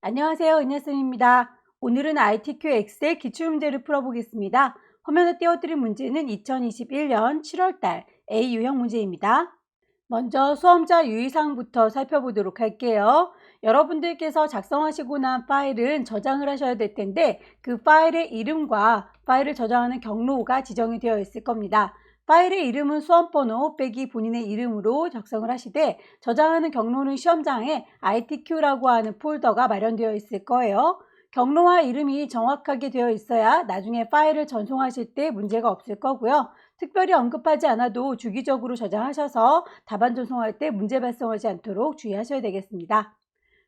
안녕하세요. 은혜쌤입니다. 오늘은 ITQ 엑셀 기출문제를 풀어보겠습니다. 화면에 띄워드린 문제는 2021년 7월달 A 유형 문제입니다. 먼저 수험자 유의사항부터 살펴보도록 할게요. 여러분들께서 작성하시고 난 파일은 저장을 하셔야 될 텐데 그 파일의 이름과 파일을 저장하는 경로가 지정이 되어 있을 겁니다. 파일의 이름은 수험번호 빼기 본인의 이름으로 작성을 하시되 저장하는 경로는 시험장에 ITQ라고 하는 폴더가 마련되어 있을 거예요. 경로와 이름이 정확하게 되어 있어야 나중에 파일을 전송하실 때 문제가 없을 거고요. 특별히 언급하지 않아도 주기적으로 저장하셔서 답안 전송할 때 문제 발생하지 않도록 주의하셔야 되겠습니다.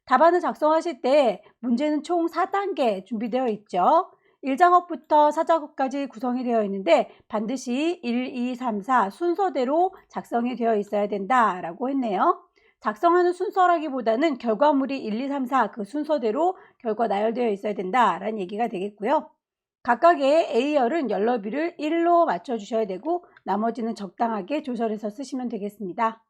답안을 작성하실 때 문제는 총 4단계 준비되어 있죠. 1작업부터 4작업까지 구성이 되어 있는데 반드시 1, 2, 3, 4 순서대로 작성이 되어 있어야 된다라고 했네요. 작성하는 순서라기보다는 결과물이 1, 2, 3, 4 그 순서대로 결과 나열되어 있어야 된다라는 얘기가 되겠고요. 각각의 A열은 열너비를 1로 맞춰주셔야 되고 나머지는 적당하게 조절해서 쓰시면 되겠습니다.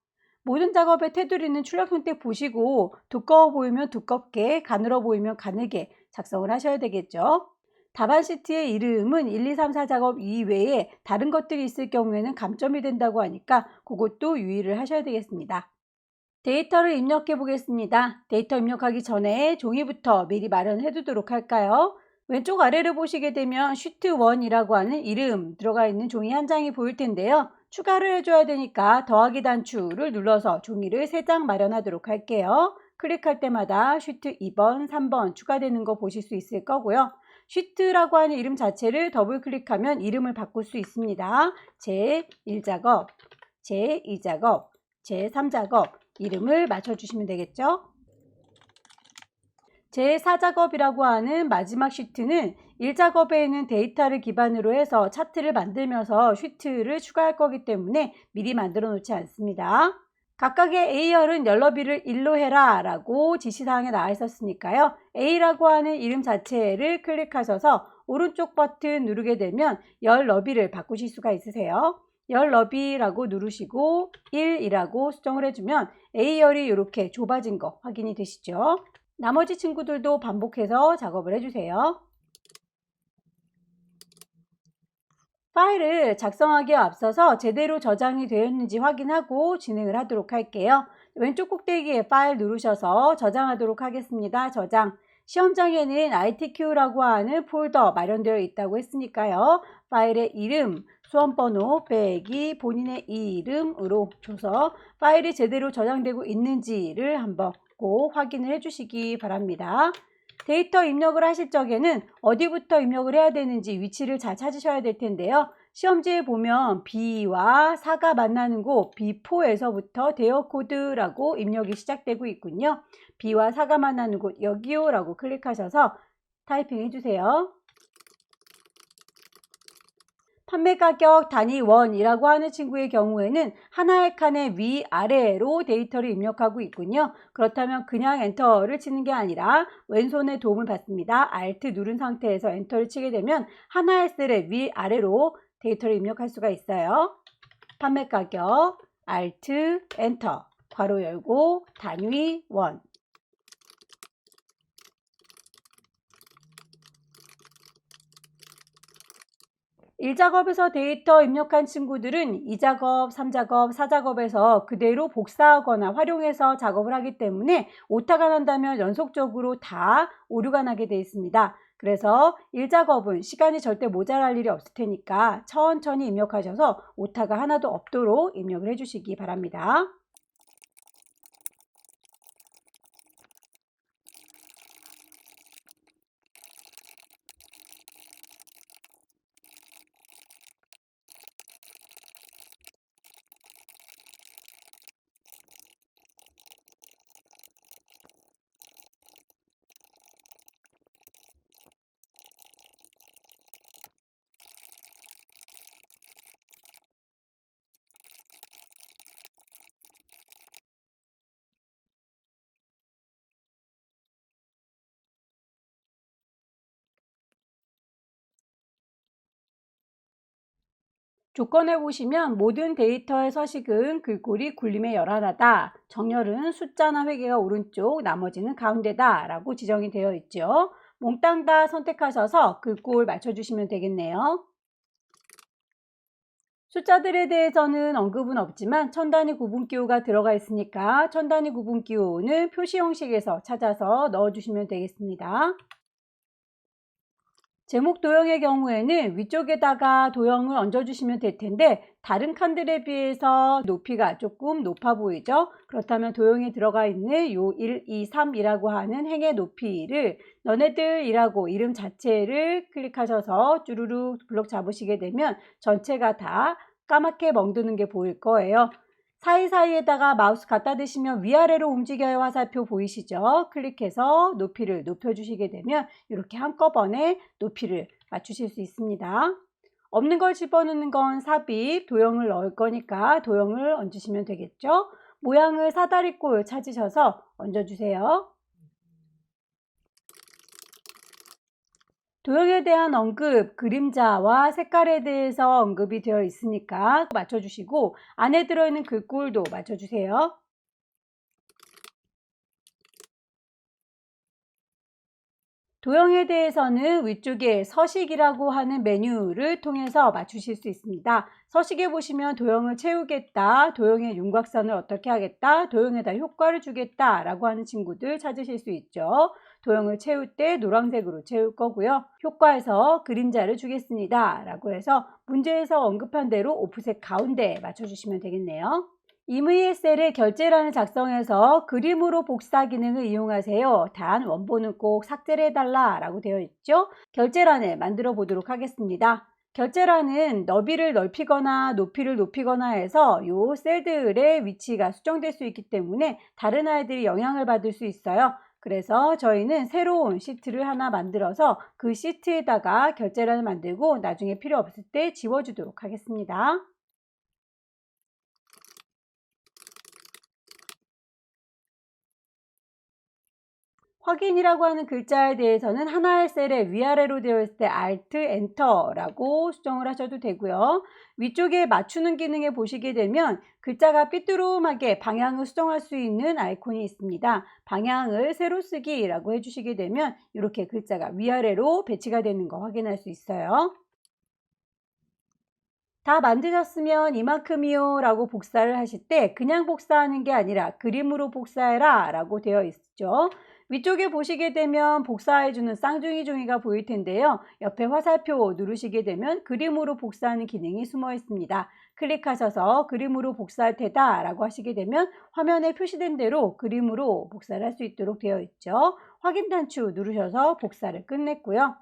모든 작업의 테두리는 출력 형태 보시고 두꺼워 보이면 두껍게, 가늘어 보이면 가늘게 작성을 하셔야 되겠죠. 답안 시트의 이름은 1, 2, 3, 4 작업 이외에 다른 것들이 있을 경우에는 감점이 된다고 하니까 그것도 유의를 하셔야 되겠습니다. 데이터를 입력해 보겠습니다. 데이터 입력하기 전에 종이부터 미리 마련해 두도록 할까요? 왼쪽 아래를 보시게 되면 시트 1이라고 하는 이름 들어가 있는 종이 한 장이 보일 텐데요. 추가를 해줘야 되니까 더하기 단추를 눌러서 종이를 3장 마련하도록 할게요. 클릭할 때마다 시트 2번, 3번 추가되는 거 보실 수 있을 거고요. 시트라고 하는 이름 자체를 더블 클릭하면 이름을 바꿀 수 있습니다. 제1작업, 제2작업, 제3작업 이름을 맞춰주시면 되겠죠. 제4작업이라고 하는 마지막 시트는 1작업에는 데이터를 기반으로 해서 차트를 만들면서 시트를 추가할 거기 때문에 미리 만들어 놓지 않습니다. 각각의 A열은 열너비를 1로 해라 라고 지시사항에 나와 있었으니까요. A라고 하는 이름 자체를 클릭하셔서 오른쪽 버튼 누르게 되면 열 너비를 바꾸실 수가 있으세요. 열 너비라고 누르시고 1이라고 수정을 해주면 A열이 이렇게 좁아진 거 확인이 되시죠? 나머지 친구들도 반복해서 작업을 해주세요. 파일을 작성하기에 앞서서 제대로 저장이 되었는지 확인하고 진행을 하도록 할게요. 왼쪽 꼭대기에 파일 누르셔서 저장하도록 하겠습니다. 저장. 시험장에는 ITQ라고 하는 폴더 마련되어 있다고 했으니까요. 파일의 이름, 수험번호 빼기 본인의 이름으로 줘서 파일이 제대로 저장되고 있는지를 한번 꼭 확인을 해주시기 바랍니다. 데이터 입력을 하실 적에는 어디부터 입력을 해야 되는지 위치를 잘 찾으셔야 될 텐데요. 시험지에 보면 B와 4가 만나는 곳 B4에서부터 대여 코드라고 입력이 시작되고 있군요. B와 4가 만나는 곳 여기요 라고 클릭하셔서 타이핑 해주세요. 판매 가격 단위 1이라고 하는 친구의 경우에는 하나의 칸의 위아래로 데이터를 입력하고 있군요. 그렇다면 그냥 엔터를 치는 게 아니라 왼손의 도움을 받습니다. Alt 누른 상태에서 엔터를 치게 되면 하나의 셀의 위아래로 데이터를 입력할 수가 있어요. 판매 가격 Alt 엔터 괄호 열고 단위 1 1작업에서 데이터 입력한 친구들은 2작업, 3작업, 4작업에서 그대로 복사하거나 활용해서 작업을 하기 때문에 오타가 난다면 연속적으로 다 오류가 나게 되어 있습니다. 그래서 1작업은 시간이 절대 모자랄 일이 없을 테니까 천천히 입력하셔서 오타가 하나도 없도록 입력을 해주시기 바랍니다. 조건에 보시면 모든 데이터의 서식은 글꼴이 굴림에 열하나다. 정렬은 숫자나 회계가 오른쪽, 나머지는 가운데다 라고 지정이 되어 있죠. 몽땅 다 선택하셔서 글꼴 맞춰주시면 되겠네요. 숫자들에 대해서는 언급은 없지만 천 단위 구분기호가 들어가 있으니까 천 단위 구분기호는 표시 형식에서 찾아서 넣어주시면 되겠습니다. 제목 도형의 경우에는 위쪽에다가 도형을 얹어주시면 될 텐데 다른 칸들에 비해서 높이가 조금 높아 보이죠? 그렇다면 도형에 들어가 있는 요 1, 2, 3이라고 하는 행의 높이를 너네들이라고 이름 자체를 클릭하셔서 쭈루룩 블록 잡으시게 되면 전체가 다 까맣게 멍드는 게 보일 거예요. 사이사이에다가 마우스 갖다 대시면 위아래로 움직여요. 화살표 보이시죠? 클릭해서 높이를 높여주시게 되면 이렇게 한꺼번에 높이를 맞추실 수 있습니다. 없는 걸 집어넣는 건 삽입, 도형을 넣을 거니까 도형을 얹으시면 되겠죠? 모양을 사다리꼴 찾으셔서 얹어주세요. 도형에 대한 언급, 그림자와 색깔에 대해서 언급이 되어 있으니까 맞춰주시고 안에 들어있는 글꼴도 맞춰주세요. 도형에 대해서는 위쪽에 서식이라고 하는 메뉴를 통해서 맞추실 수 있습니다. 서식에 보시면 도형을 채우겠다, 도형의 윤곽선을 어떻게 하겠다, 도형에다 효과를 주겠다 라고 하는 친구들 찾으실 수 있죠. 도형을 채울 때 노란색으로 채울 거고요. 효과에서 그림자를 주겠습니다 라고 해서 문제에서 언급한 대로 오프셋 가운데 맞춰주시면 되겠네요. 임의의 셀에 결제란을 작성해서 그림으로 복사 기능을 이용하세요. 단 원본은 꼭 삭제를 해달라 라고 되어 있죠. 결제란을 만들어 보도록 하겠습니다. 결제란은 너비를 넓히거나 높이를 높이거나 해서 이 셀들의 위치가 수정될 수 있기 때문에 다른 아이들이 영향을 받을 수 있어요. 그래서 저희는 새로운 시트를 하나 만들어서 그 시트에다가 결제란을 만들고 나중에 필요 없을 때 지워주도록 하겠습니다. 확인이라고 하는 글자에 대해서는 하나의 셀에 위아래로 되어 있을 때 Alt, Enter라고 수정을 하셔도 되고요. 위쪽에 맞추는 기능에 보시게 되면 글자가 삐뚤음하게 방향을 수정할 수 있는 아이콘이 있습니다. 방향을 세로 쓰기라고 해주시게 되면 이렇게 글자가 위아래로 배치가 되는 거 확인할 수 있어요. 다 만드셨으면 이만큼이요 라고 복사를 하실 때 그냥 복사하는 게 아니라 그림으로 복사해라 라고 되어 있죠. 위쪽에 보시게 되면 복사해주는 쌍둥이 종이가 보일 텐데요. 옆에 화살표 누르시게 되면 그림으로 복사하는 기능이 숨어 있습니다. 클릭하셔서 그림으로 복사할 테다 라고 하시게 되면 화면에 표시된 대로 그림으로 복사를 할 수 있도록 되어 있죠. 확인 단추 누르셔서 복사를 끝냈고요.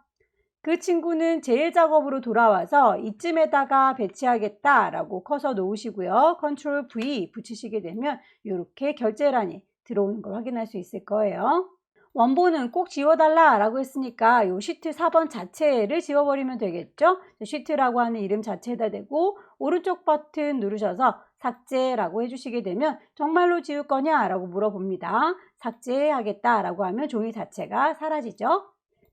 그 친구는 제일 작업으로 돌아와서 이쯤에다가 배치하겠다라고 커서 놓으시고요. 컨트롤 V 붙이시게 되면 이렇게 결제란이 들어오는 걸 확인할 수 있을 거예요. 원본은 꼭 지워달라라고 했으니까 이 시트 4번 자체를 지워버리면 되겠죠. 시트라고 하는 이름 자체에다 대고 오른쪽 버튼 누르셔서 삭제라고 해주시게 되면 정말로 지울 거냐라고 물어봅니다. 삭제하겠다라고 하면 종이 자체가 사라지죠.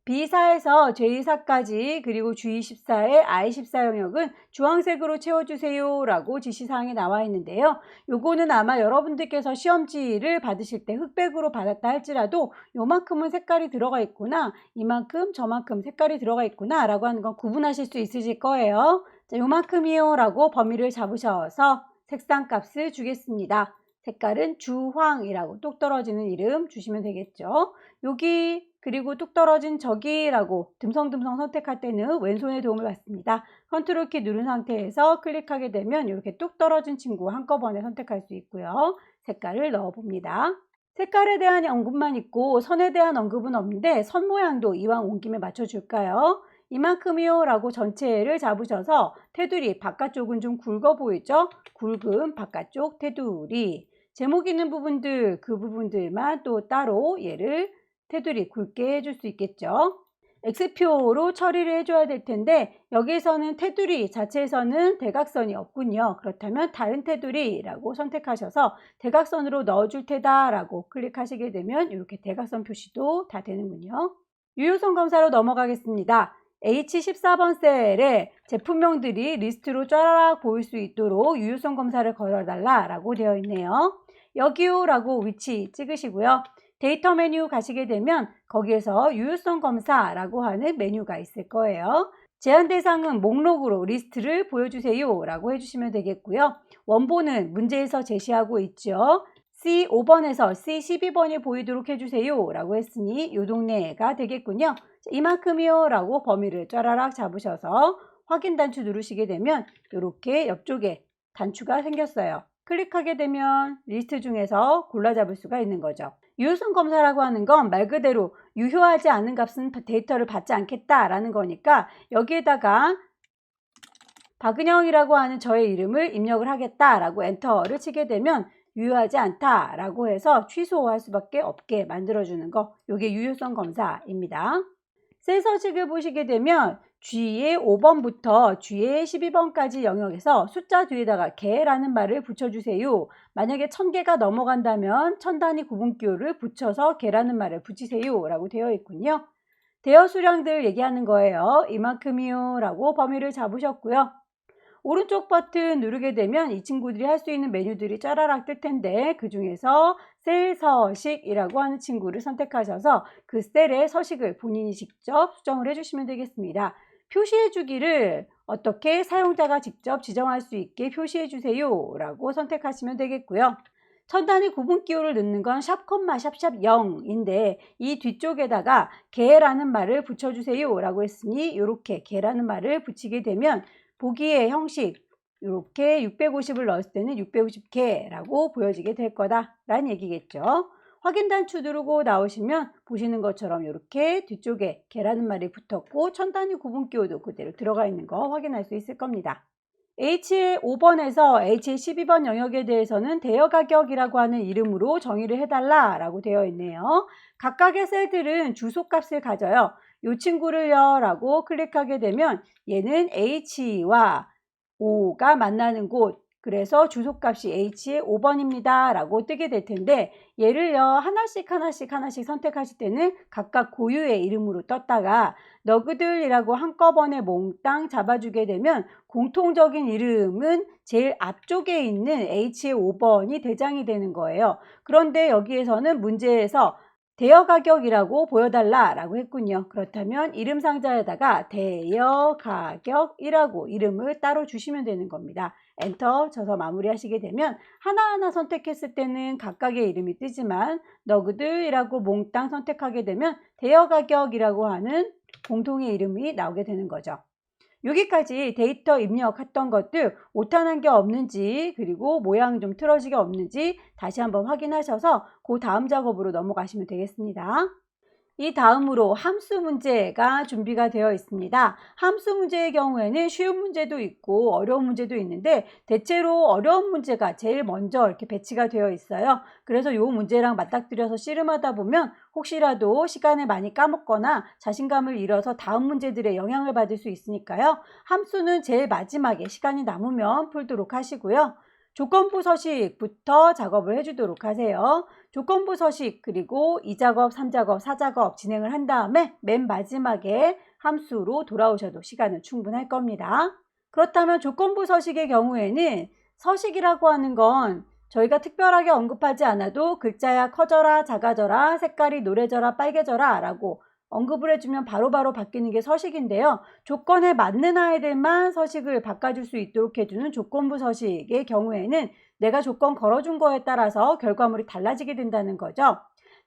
B사에서 J사까지 그리고 G14의 I14 영역은 주황색으로 채워주세요 라고 지시사항이 나와 있는데요. 요거는 아마 여러분들께서 시험지를 받으실 때 흑백으로 받았다 할지라도 요만큼은 색깔이 들어가 있구나, 이만큼 저만큼 색깔이 들어가 있구나 라고 하는 건 구분하실 수 있으실 거예요. 자, 요만큼이요 라고 범위를 잡으셔서 색상 값을 주겠습니다. 색깔은 주황이라고 똑 떨어지는 이름 주시면 되겠죠. 여기 그리고 뚝 떨어진 저기라고 듬성듬성 선택할 때는 왼손의 도움을 받습니다. 컨트롤 키 누른 상태에서 클릭하게 되면 이렇게 뚝 떨어진 친구 한꺼번에 선택할 수 있고요. 색깔을 넣어 봅니다. 색깔에 대한 언급만 있고 선에 대한 언급은 없는데 선 모양도 이왕 온 김에 맞춰줄까요? 이만큼이요 라고 전체를 잡으셔서 테두리 바깥쪽은 좀 굵어 보이죠? 굵은 바깥쪽 테두리. 제목 있는 부분들, 그 부분들만 또 따로 얘를 테두리 굵게 해줄 수 있겠죠. X표로 처리를 해줘야 될 텐데 여기서는 테두리 자체에서는 대각선이 없군요. 그렇다면 다른 테두리라고 선택하셔서 대각선으로 넣어줄 테다 라고 클릭하시게 되면 이렇게 대각선 표시도 다 되는군요. 유효성 검사로 넘어가겠습니다. H14번 셀에 제품명들이 리스트로 쫘라락 보일 수 있도록 유효성 검사를 걸어달라 라고 되어 있네요. 여기요 라고 위치 찍으시고요. 데이터 메뉴 가시게 되면 거기에서 유효성 검사라고 하는 메뉴가 있을 거예요. 제한 대상은 목록으로 리스트를 보여주세요 라고 해주시면 되겠고요. 원본은 문제에서 제시하고 있죠. C5번에서 C12번이 보이도록 해주세요 라고 했으니 요 동네가 되겠군요. 이만큼이요 라고 범위를 쫘라락 잡으셔서 확인 단추 누르시게 되면 이렇게 옆쪽에 단추가 생겼어요. 클릭하게 되면 리스트 중에서 골라 잡을 수가 있는 거죠. 유효성 검사라고 하는 건 말 그대로 유효하지 않은 값은 데이터를 받지 않겠다라는 거니까 여기에다가 박은영이라고 하는 저의 이름을 입력을 하겠다라고 엔터를 치게 되면 유효하지 않다라고 해서 취소할 수밖에 없게 만들어주는 거, 이게 유효성 검사입니다. 셀 서식을 보시게 되면 G의 5번부터 G의 12번까지 영역에서 숫자 뒤에다가 개라는 말을 붙여주세요. 만약에 1000개가 넘어간다면 1000단위 구분기호를 붙여서 개라는 말을 붙이세요 라고 되어 있군요. 대여 수량들 얘기하는 거예요. 이만큼이요 라고 범위를 잡으셨고요. 오른쪽 버튼 누르게 되면 이 친구들이 할 수 있는 메뉴들이 짜라락 뜰 텐데 그 중에서 셀 서식이라고 하는 친구를 선택하셔서 그 셀의 서식을 본인이 직접 수정을 해주시면 되겠습니다. 표시해 주기를 어떻게 사용자가 직접 지정할 수 있게 표시해 주세요 라고 선택하시면 되겠고요. 1000단위 구분기호를 넣는 건 샵, 샵샵 0인데 이 뒤쪽에다가 개라는 말을 붙여주세요 라고 했으니 이렇게 개라는 말을 붙이게 되면 보기의 형식 이렇게 650을 넣었을 때는 650개라고 보여지게 될 거다라는 얘기겠죠. 확인 단추 누르고 나오시면 보시는 것처럼 이렇게 뒤쪽에 개라는 말이 붙었고 1000단위 구분기호도 그대로 들어가 있는 거 확인할 수 있을 겁니다. H의 5번에서 H의 12번 영역에 대해서는 대여 가격이라고 하는 이름으로 정의를 해달라 라고 되어 있네요. 각각의 셀들은 주소값을 가져요. 이 친구를요 라고 클릭하게 되면 얘는 H와 O가 만나는 곳, 그래서 주소값이 H의 5번입니다 라고 뜨게 될 텐데 얘를요 하나씩 선택하실 때는 각각 고유의 이름으로 떴다가 너그들이라고 한꺼번에 몽땅 잡아주게 되면 공통적인 이름은 제일 앞쪽에 있는 H의 5번이 대장이 되는 거예요. 그런데 여기에서는 문제에서 대여 가격이라고 보여달라 라고 했군요. 그렇다면 이름 상자에다가 대여 가격이라고 이름을 따로 주시면 되는 겁니다. 엔터 쳐서 마무리하시게 되면 하나하나 선택했을 때는 각각의 이름이 뜨지만 너그들이라고 몽땅 선택하게 되면 대여 가격이라고 하는 공통의 이름이 나오게 되는 거죠. 여기까지 데이터 입력했던 것들 오타난 게 없는지 그리고 모양이 좀 틀어지게 없는지 다시 한번 확인하셔서 그 다음 작업으로 넘어가시면 되겠습니다. 이 다음으로 함수 문제가 준비가 되어 있습니다. 함수 문제의 경우에는 쉬운 문제도 있고 어려운 문제도 있는데 대체로 어려운 문제가 제일 먼저 이렇게 배치가 되어 있어요. 그래서 이 문제랑 맞닥뜨려서 씨름하다 보면 혹시라도 시간을 많이 까먹거나 자신감을 잃어서 다음 문제들의 영향을 받을 수 있으니까요. 함수는 제일 마지막에 시간이 남으면 풀도록 하시고요. 조건부 서식부터 작업을 해주도록 하세요. 조건부 서식 그리고 2작업, 3작업, 4작업 진행을 한 다음에 맨 마지막에 함수로 돌아오셔도 시간은 충분할 겁니다. 그렇다면 조건부 서식의 경우에는 서식이라고 하는 건 저희가 특별하게 언급하지 않아도 글자야 커져라, 작아져라, 색깔이 노래져라, 빨개져라 라고 언급을 해주면 바로바로 바뀌는 게 서식인데요. 조건에 맞는 아이들만 서식을 바꿔줄 수 있도록 해주는 조건부 서식의 경우에는 내가 조건 걸어준 거에 따라서 결과물이 달라지게 된다는 거죠.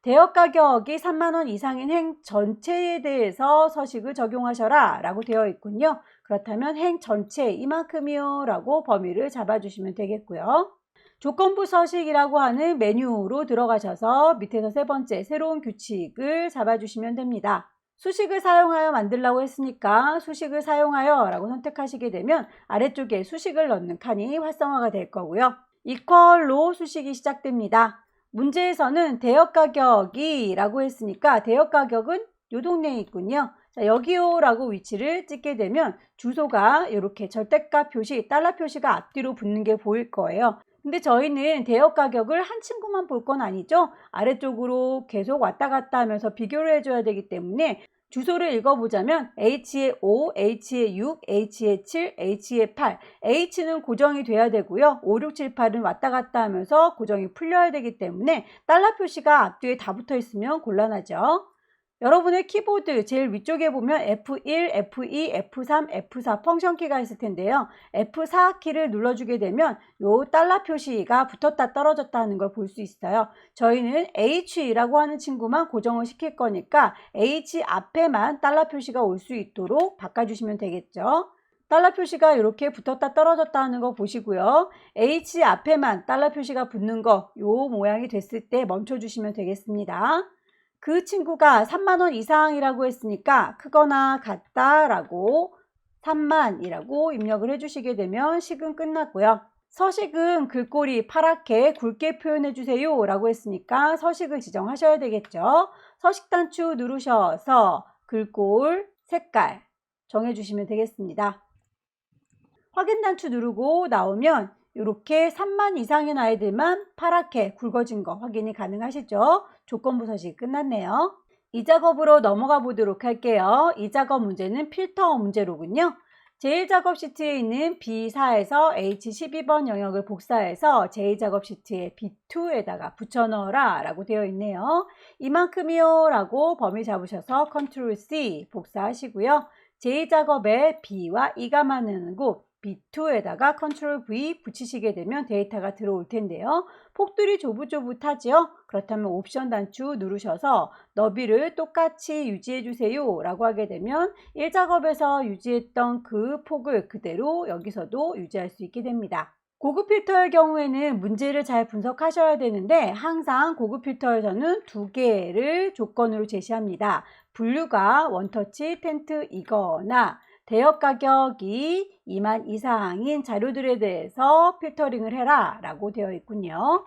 대여 가격이 3만 원 이상인 행 전체에 대해서 서식을 적용하셔라 라고 되어 있군요. 그렇다면 행 전체 이만큼이요 라고 범위를 잡아주시면 되겠고요. 조건부 서식이라고 하는 메뉴로 들어가셔서 밑에서 세 번째 새로운 규칙을 잡아주시면 됩니다. 수식을 사용하여 만들라고 했으니까 수식을 사용하여 라고 선택하시게 되면 아래쪽에 수식을 넣는 칸이 활성화가 될 거고요. 이퀄로 수식이 시작됩니다. 문제에서는 대여 가격이 라고 했으니까 대여 가격은 요 동네에 있군요. 자, 여기요 라고 위치를 찍게 되면 주소가 이렇게 절대값 표시, 달러 표시가 앞뒤로 붙는 게 보일 거예요. 근데 저희는 대여 가격을 한 친구만 볼 건 아니죠. 아래쪽으로 계속 왔다 갔다 하면서 비교를 해줘야 되기 때문에 주소를 읽어보자면 H에 5, H에 6, H에 7, H에 8. H는 고정이 돼야 되고요. 5, 6, 7, 8은 왔다 갔다 하면서 고정이 풀려야 되기 때문에 달러 표시가 앞뒤에 다 붙어 있으면 곤란하죠. 여러분의 키보드 제일 위쪽에 보면 F1, F2, F3, F4 펑션 키가 있을 텐데요. F4 키를 눌러주게 되면 요 달러 표시가 붙었다 떨어졌다 하는 걸 볼 수 있어요. 저희는 H라고 하는 친구만 고정을 시킬 거니까 H 앞에만 달러 표시가 올 수 있도록 바꿔주시면 되겠죠. 달러 표시가 이렇게 붙었다 떨어졌다 하는 거 보시고요. H 앞에만 달러 표시가 붙는 거 요 모양이 됐을 때 멈춰주시면 되겠습니다. 그 친구가 3만원 이상이라고 했으니까 크거나 같다라고 3만이라고 입력을 해주시게 되면 식은 끝났고요. 서식은 글꼴이 파랗게 굵게 표현해 주세요 라고 했으니까 서식을 지정하셔야 되겠죠. 서식 단추 누르셔서 글꼴 색깔 정해주시면 되겠습니다. 확인 단추 누르고 나오면 이렇게 3만 이상인 아이들만 파랗게 굵어진 거 확인이 가능하시죠? 조건부 서식이 끝났네요. 이 작업으로 넘어가 보도록 할게요. 이 작업 문제는 필터 문제로군요. 제1작업 시트에 있는 B4에서 H12번 영역을 복사해서 제2작업 시트에 B2에다가 붙여넣어라 라고 되어 있네요. 이만큼이요 라고 범위 잡으셔서 Ctrl C 복사하시고요. 제2작업에 B와 E가 맞는 곳 B2에다가 Ctrl V 붙이시게 되면 데이터가 들어올 텐데요. 폭들이 조붓조붓하죠? 그렇다면 옵션 단추 누르셔서 너비를 똑같이 유지해 주세요 라고 하게 되면 1작업에서 유지했던 그 폭을 그대로 여기서도 유지할 수 있게 됩니다. 고급 필터의 경우에는 문제를 잘 분석하셔야 되는데 항상 고급 필터에서는 두 개를 조건으로 제시합니다. 분류가 원터치 텐트이거나 대역 가격이 2만 이상인 자료들에 대해서 필터링을 해라 라고 되어 있군요.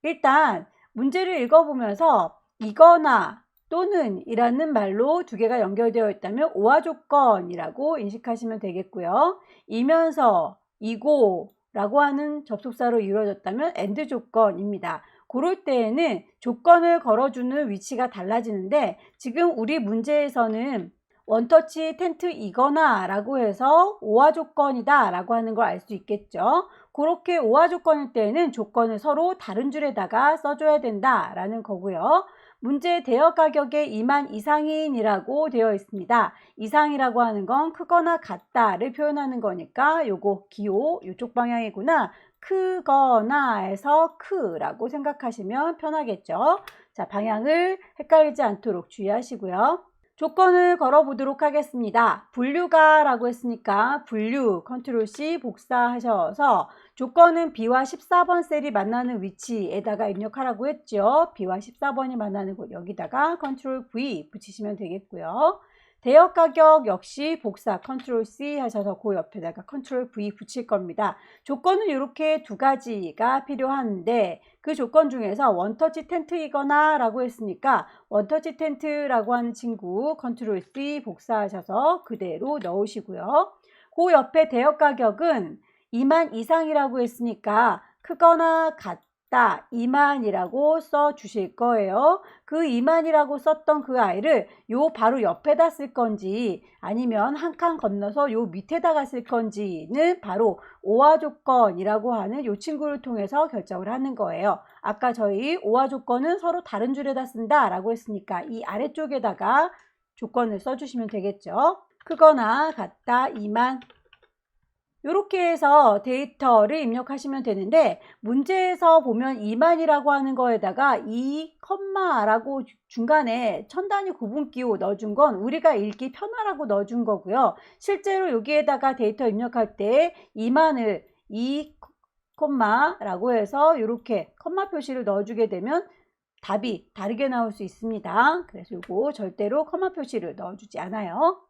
일단 문제를 읽어보면서 이거나 또는 이라는 말로 두 개가 연결되어 있다면 오화 조건이라고 인식하시면 되겠고요. 이면서 이고 라고 하는 접속사로 이루어졌다면 AND 조건입니다. 그럴 때에는 조건을 걸어주는 위치가 달라지는데 지금 우리 문제에서는 원터치 텐트이거나 라고 해서 오화 조건이다 라고 하는 걸 알 수 있겠죠. 그렇게 오화 조건일 때는 조건을 서로 다른 줄에다가 써줘야 된다 라는 거고요. 문제 대여 가격의 2만 이상인이라고 되어 있습니다. 이상이라고 하는 건 크거나 같다를 표현하는 거니까 요거 기호 이쪽 방향이구나. 크거나에서 크라고 생각하시면 편하겠죠. 자, 방향을 헷갈리지 않도록 주의하시고요. 조건을 걸어 보도록 하겠습니다. 분류가 라고 했으니까 분류 Ctrl C 복사하셔서 조건은 B와 14번 셀이 만나는 위치에다가 입력하라고 했죠. B와 14번이 만나는 곳 여기다가 Ctrl V 붙이시면 되겠고요. 대역 가격 역시 복사 Ctrl C 하셔서 그 옆에다가 Ctrl V 붙일 겁니다. 조건은 이렇게 두 가지가 필요한데 그 조건 중에서 원터치 텐트이거나 라고 했으니까 원터치 텐트라고 하는 친구 Ctrl C 복사하셔서 그대로 넣으시고요. 그 옆에 대역 가격은 2만 이상이라고 했으니까 크거나 같다 2만이라고 써 주실 거예요. 그 2만이라고 썼던 그 아이를 요 바로 옆에다 쓸 건지 아니면 한 칸 건너서 요 밑에다가 쓸 건지는 바로 오화 조건이라고 하는 요 친구를 통해서 결정을 하는 거예요. 아까 저희 오화 조건은 서로 다른 줄에다 쓴다 라고 했으니까 이 아래쪽에다가 조건을 써주시면 되겠죠. 크거나 같다 2만 이렇게 해서 데이터를 입력하시면 되는데 문제에서 보면 2만이라고 하는 거에다가 2, 라고 중간에 천 단위 구분기호 넣어준 건 우리가 읽기 편하라고 넣어준 거고요. 실제로 여기에다가 데이터 입력할 때 2만을 2, 라고 해서 이렇게 컴마 표시를 넣어주게 되면 답이 다르게 나올 수 있습니다. 그래서 이거 절대로 컴마 표시를 넣어주지 않아요.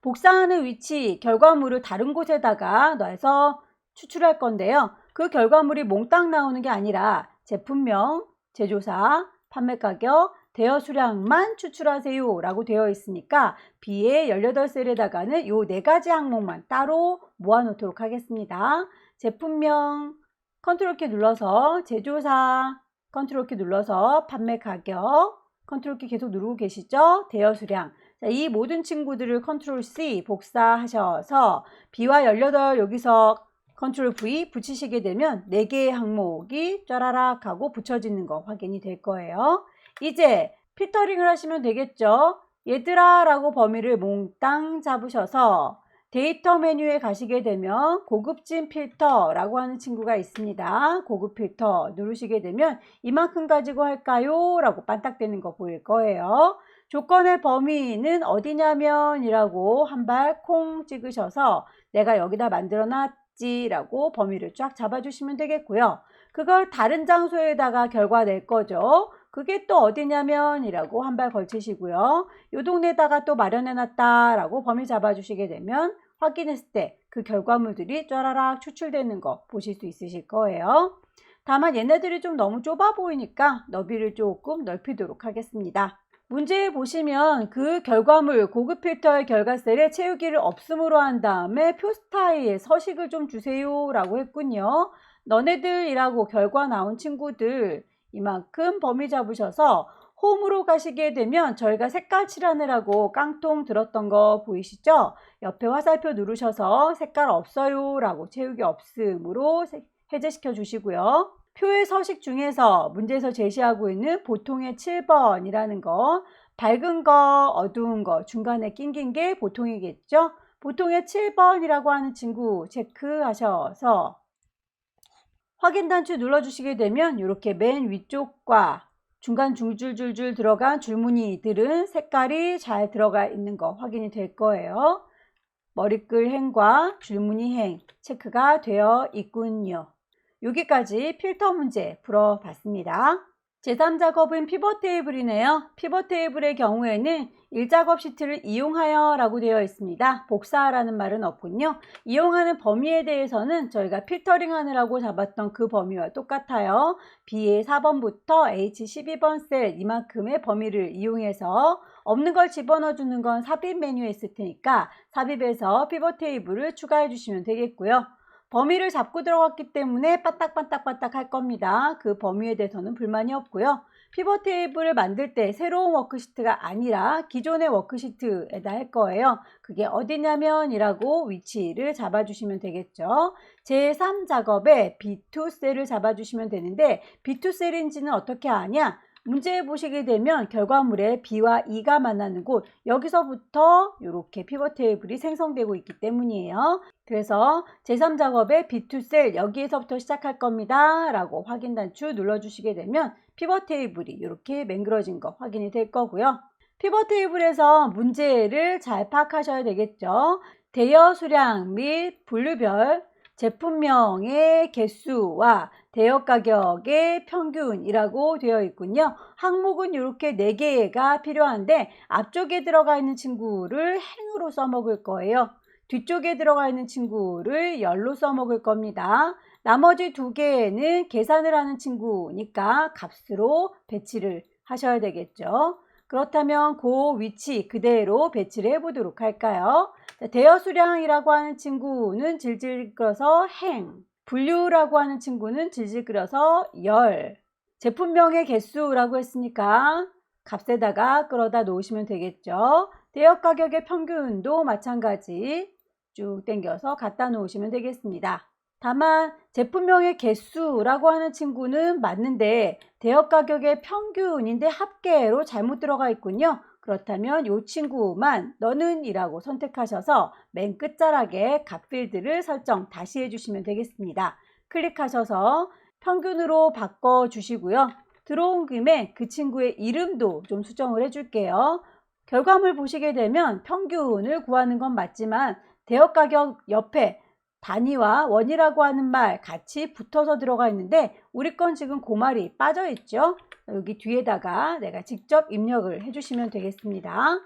복사하는 위치, 결과물을 다른 곳에다가 넣어서 추출할 건데요. 그 결과물이 몽땅 나오는 게 아니라 제품명, 제조사, 판매가격, 대여 수량만 추출하세요 라고 되어 있으니까 B의 18셀에다가는 요 4가지 항목만 따로 모아놓도록 하겠습니다. 제품명, 컨트롤키 눌러서 제조사, 컨트롤키 눌러서 판매가격, 컨트롤키 계속 누르고 계시죠? 대여 수량. 자, 이 모든 친구들을 컨트롤 C 복사하셔서 B와 18 여기서 컨트롤 V 붙이시게 되면 4개의 항목이 쫘라락 하고 붙여지는 거 확인이 될 거예요. 이제 필터링을 하시면 되겠죠. 얘들아 라고 범위를 몽땅 잡으셔서 데이터 메뉴에 가시게 되면 고급진 필터라고 하는 친구가 있습니다. 고급 필터 누르시게 되면 이만큼 가지고 할까요? 라고 반딱되는 거 보일 거예요. 조건의 범위는 어디냐면 이라고 한 발 콩 찍으셔서 내가 여기다 만들어 놨지 라고 범위를 쫙 잡아주시면 되겠고요. 그걸 다른 장소에다가 결과 낼 거죠. 그게 또 어디냐면 이라고 한 발 걸치시고요. 요 동네에다가 또 마련해 놨다 라고 범위 잡아주시게 되면 확인했을 때 그 결과물들이 쫘라락 추출되는 거 보실 수 있으실 거예요. 다만 얘네들이 좀 너무 좁아 보이니까 너비를 조금 넓히도록 하겠습니다. 문제 보시면 그 결과물 고급 필터의 결과셀에 채우기를 없음으로 한 다음에 표 스타일에 서식을 좀 주세요 라고 했군요. 너네들이라고 결과 나온 친구들 이만큼 범위 잡으셔서 홈으로 가시게 되면 저희가 색깔 칠하느라고 깡통 들었던 거 보이시죠? 옆에 화살표 누르셔서 색깔 없어요 라고 채우기 없음으로 해제시켜 주시고요. 표의 서식 중에서 문제에서 제시하고 있는 보통의 7번이라는 거, 밝은 거, 어두운 거, 중간에 낑긴 게 보통이겠죠? 보통의 7번이라고 하는 친구 체크하셔서 확인 단추 눌러주시게 되면 이렇게 맨 위쪽과 중간 줄줄줄줄 들어간 줄무늬들은 색깔이 잘 들어가 있는 거 확인이 될 거예요. 머리글 행과 줄무늬 행 체크가 되어 있군요. 여기까지 필터 문제 풀어봤습니다. 제3작업은 피벗 테이블이네요. 피벗 테이블의 경우에는 1작업 시트를 이용하여 라고 되어 있습니다. 복사라는 말은 없군요. 이용하는 범위에 대해서는 저희가 필터링 하느라고 잡았던 그 범위와 똑같아요. B의 4번부터 H 12번 셀 이만큼의 범위를 이용해서 없는 걸 집어넣어 주는 건 삽입 메뉴에 있을 테니까 삽입해서 피벗 테이블을 추가해 주시면 되겠고요. 범위를 잡고 들어갔기 때문에 빠딱빠딱빠딱 할 겁니다. 그 범위에 대해서는 불만이 없고요. 피벗 테이블을 만들 때 새로운 워크시트가 아니라 기존의 워크시트에다 할 거예요. 그게 어디냐면 이라고 위치를 잡아주시면 되겠죠. 제3작업에 B2 셀을 잡아주시면 되는데 B2 셀인지는 어떻게 아냐? 문제 보시게 되면 결과물에 B와 E가 만나는 곳 여기서부터 이렇게 피벗 테이블이 생성되고 있기 때문이에요. 그래서 제3작업에 B2 셀 여기에서부터 시작할 겁니다 라고 확인 단추 눌러주시게 되면 피벗 테이블이 이렇게 맹그러진 거 확인이 될 거고요. 피벗 테이블에서 문제를 잘 파악하셔야 되겠죠. 대여 수량 및 분류별 제품명의 개수와 대여 가격의 평균이라고 되어 있군요. 항목은 이렇게 4개가 필요한데 앞쪽에 들어가 있는 친구를 행으로 써먹을 거예요. 뒤쪽에 들어가 있는 친구를 열로 써먹을 겁니다. 나머지 2개는 계산을 하는 친구니까 값으로 배치를 하셔야 되겠죠. 그렇다면 그 위치 그대로 배치를 해보도록 할까요? 대여 수량이라고 하는 친구는 질질 끌어서 행, 분류라고 하는 친구는 질질 끌어서 열, 제품명의 개수라고 했으니까 값에다가 끌어다 놓으시면 되겠죠. 대여 가격의 평균도 마찬가지 쭉 당겨서 갖다 놓으시면 되겠습니다. 다만 제품명의 개수라고 하는 친구는 맞는데 대여 가격의 평균인데 합계로 잘못 들어가 있군요. 그렇다면 이 친구만 너는 이라고 선택하셔서 맨 끝자락에 값 필드를 설정 다시 해주시면 되겠습니다. 클릭하셔서 평균으로 바꿔주시고요. 들어온 김에 그 친구의 이름도 좀 수정을 해줄게요. 결과물 보시게 되면 평균을 구하는 건 맞지만 대여 가격 옆에 단위와 원이라고 하는 말 같이 붙어서 들어가 있는데 우리 건 지금 그 말이 빠져 있죠. 여기 뒤에다가 내가 직접 입력을 해주시면 되겠습니다.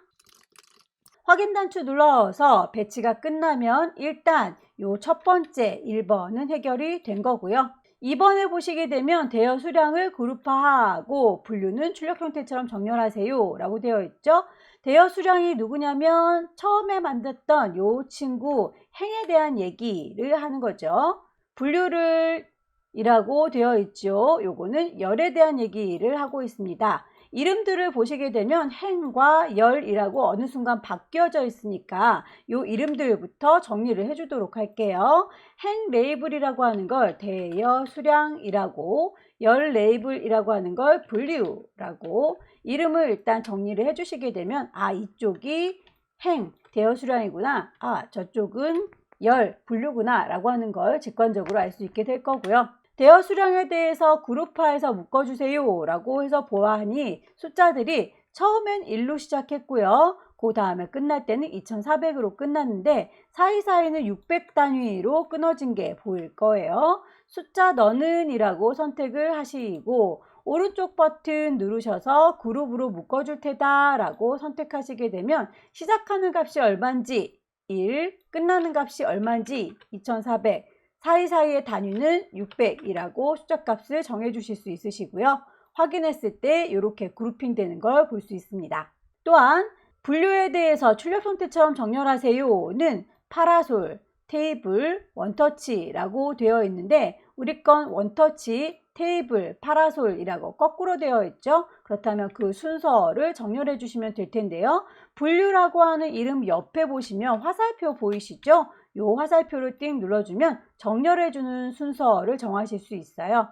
확인 단추 눌러서 배치가 끝나면 일단 요 첫 번째 1번은 해결이 된 거고요. 2번에 보시게 되면 대여 수량을 그룹화하고 분류는 출력 형태처럼 정렬하세요 라고 되어 있죠. 대여 수량이 누구냐면 처음에 만들었던 요 친구 행에 대한 얘기를 하는 거죠. 분류를 이라고 되어 있죠. 요거는 열에 대한 얘기를 하고 있습니다. 이름들을 보시게 되면 행과 열이라고 어느 순간 바뀌어져 있으니까 이 이름들부터 정리를 해주도록 할게요. 행 레이블이라고 하는 걸 대여 수량이라고, 열 레이블이라고 하는 걸 분류라고, 이름을 일단 정리를 해주시게 되면 이쪽이 행 대여 수량이구나, 저쪽은 열 분류구나 라고 하는 걸 직관적으로 알 수 있게 될 거고요. 대여 수량에 대해서 그룹화해서 묶어주세요 라고 해서 보아하니 숫자들이 처음엔 1로 시작했고요. 그 다음에 끝날 때는 2400으로 끝났는데 사이사이는 600 단위로 끊어진 게 보일 거예요. 숫자 너는 이라고 선택을 하시고 오른쪽 버튼 누르셔서 그룹으로 묶어줄 테다 라고 선택하시게 되면 시작하는 값이 얼마인지 1, 끝나는 값이 얼마인지 2400, 사이사이의 단위는 600이라고 숫자값을 정해주실 수 있으시고요. 확인했을 때 이렇게 그룹핑 되는 걸 볼 수 있습니다. 또한 분류에 대해서 출력 형태처럼 정렬하세요는 파라솔, 테이블, 원터치라고 되어 있는데 우리 건 원터치, 테이블, 파라솔이라고 거꾸로 되어 있죠. 그렇다면 그 순서를 정렬해 주시면 될 텐데요. 분류라고 하는 이름 옆에 보시면 화살표 보이시죠? 이 화살표를 띵 눌러주면 정렬해 주는 순서를 정하실 수 있어요.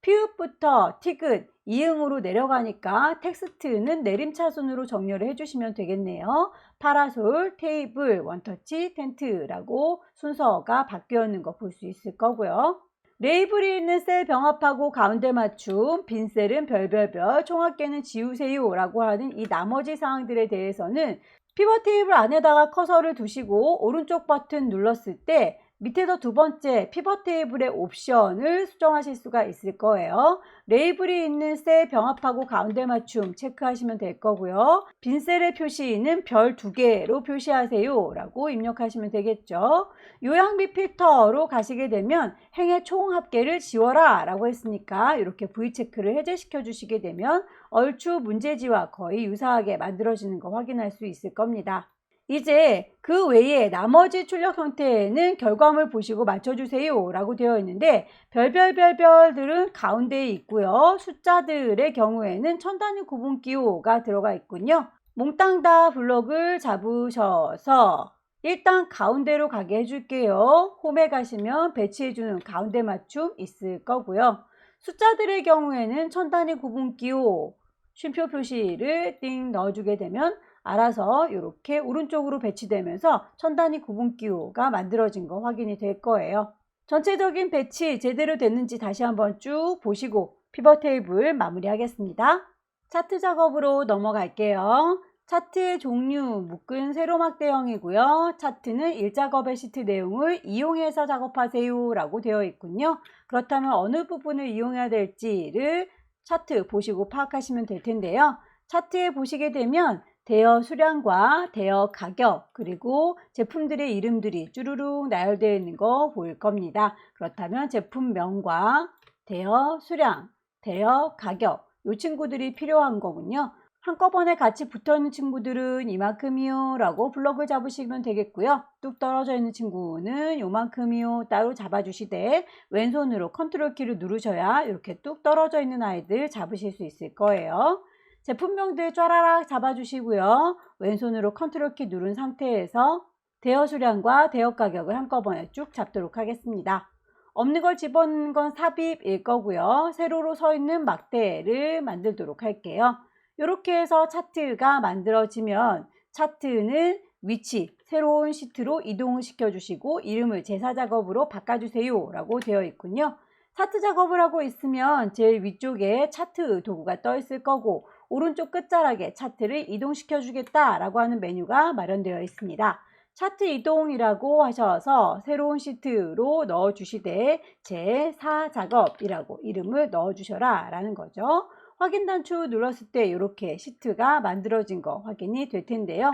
피읍부터 티귿, 이응으로 내려가니까 텍스트는 내림차순으로 정렬을 해주시면 되겠네요. 파라솔, 테이블, 원터치, 텐트라고 순서가 바뀌어 있는 거 볼 수 있을 거고요. 레이블이 있는 셀 병합하고 가운데 맞춤, 빈 셀은 별별별, 총합계는 지우세요 라고 하는 이 나머지 사항들에 대해서는 피벗 테이블 안에다가 커서를 두시고 오른쪽 버튼 눌렀을 때 밑에서 두 번째 피벗 테이블의 옵션을 수정하실 수가 있을 거예요. 레이블이 있는 셀 병합하고 가운데 맞춤 체크하시면 될 거고요. 빈 셀의 표시는 별 2개로 표시하세요 라고 입력하시면 되겠죠. 요약 및 필터로 가시게 되면 행의 총 합계를 지워라 라고 했으니까 이렇게 V 체크를 해제시켜 주시게 되면 얼추 문제지와 거의 유사하게 만들어지는 거 확인할 수 있을 겁니다. 이제 그 외에 나머지 출력 형태에는 결과물 보시고 맞춰주세요 라고 되어 있는데 별별별별들은 가운데에 있고요. 숫자들의 경우에는 천 단위 구분 기호가 들어가 있군요. 몽땅 다 블럭을 잡으셔서 일단 가운데로 가게 해줄게요. 홈에 가시면 배치해주는 가운데 맞춤 있을 거고요. 숫자들의 경우에는 천 단위 구분 기호 쉼표 표시를 띵 넣어주게 되면 알아서 이렇게 오른쪽으로 배치되면서 천 단위 구분 기호가 만들어진 거 확인이 될 거예요. 전체적인 배치 제대로 됐는지 다시 한번 쭉 보시고 피벗 테이블 마무리하겠습니다. 차트 작업으로 넘어갈게요. 차트의 종류 묶은 세로막 대형이고요. 차트는 1작업의 시트 내용을 이용해서 작업하세요 라고 되어 있군요. 그렇다면 어느 부분을 이용해야 될지를 차트 보시고 파악하시면 될 텐데요. 차트에 보시게 되면 대여 수량과 대여 가격 그리고 제품들의 이름들이 쭈루룩 나열되어 있는 거 보일 겁니다. 그렇다면 제품명과 대여 수량, 대여 가격 이 친구들이 필요한 거군요. 한꺼번에 같이 붙어 있는 친구들은 이만큼이요 라고 블럭을 잡으시면 되겠고요. 뚝 떨어져 있는 친구는 요만큼이요 따로 잡아주시되 왼손으로 컨트롤 키를 누르셔야 이렇게 뚝 떨어져 있는 아이들 잡으실 수 있을 거예요. 제품명들 쫘라락 잡아주시고요. 왼손으로 컨트롤 키 누른 상태에서 대여 수량과 대여 가격을 한꺼번에 쭉 잡도록 하겠습니다. 없는 걸 집어넣는 건 삽입일 거고요. 세로로 서 있는 막대를 만들도록 할게요. 이렇게 해서 차트가 만들어지면 차트는 위치, 새로운 시트로 이동을 시켜주시고 이름을 제사 작업으로 바꿔주세요 라고 되어 있군요. 차트 작업을 하고 있으면 제일 위쪽에 차트 도구가 떠 있을 거고 오른쪽 끝자락에 차트를 이동시켜 주겠다 라고 하는 메뉴가 마련되어 있습니다. 차트 이동이라고 하셔서 새로운 시트로 넣어 주시되 제4 작업이라고 이름을 넣어 주셔라 라는 거죠. 확인 단추 눌렀을 때 이렇게 시트가 만들어진 거 확인이 될 텐데요.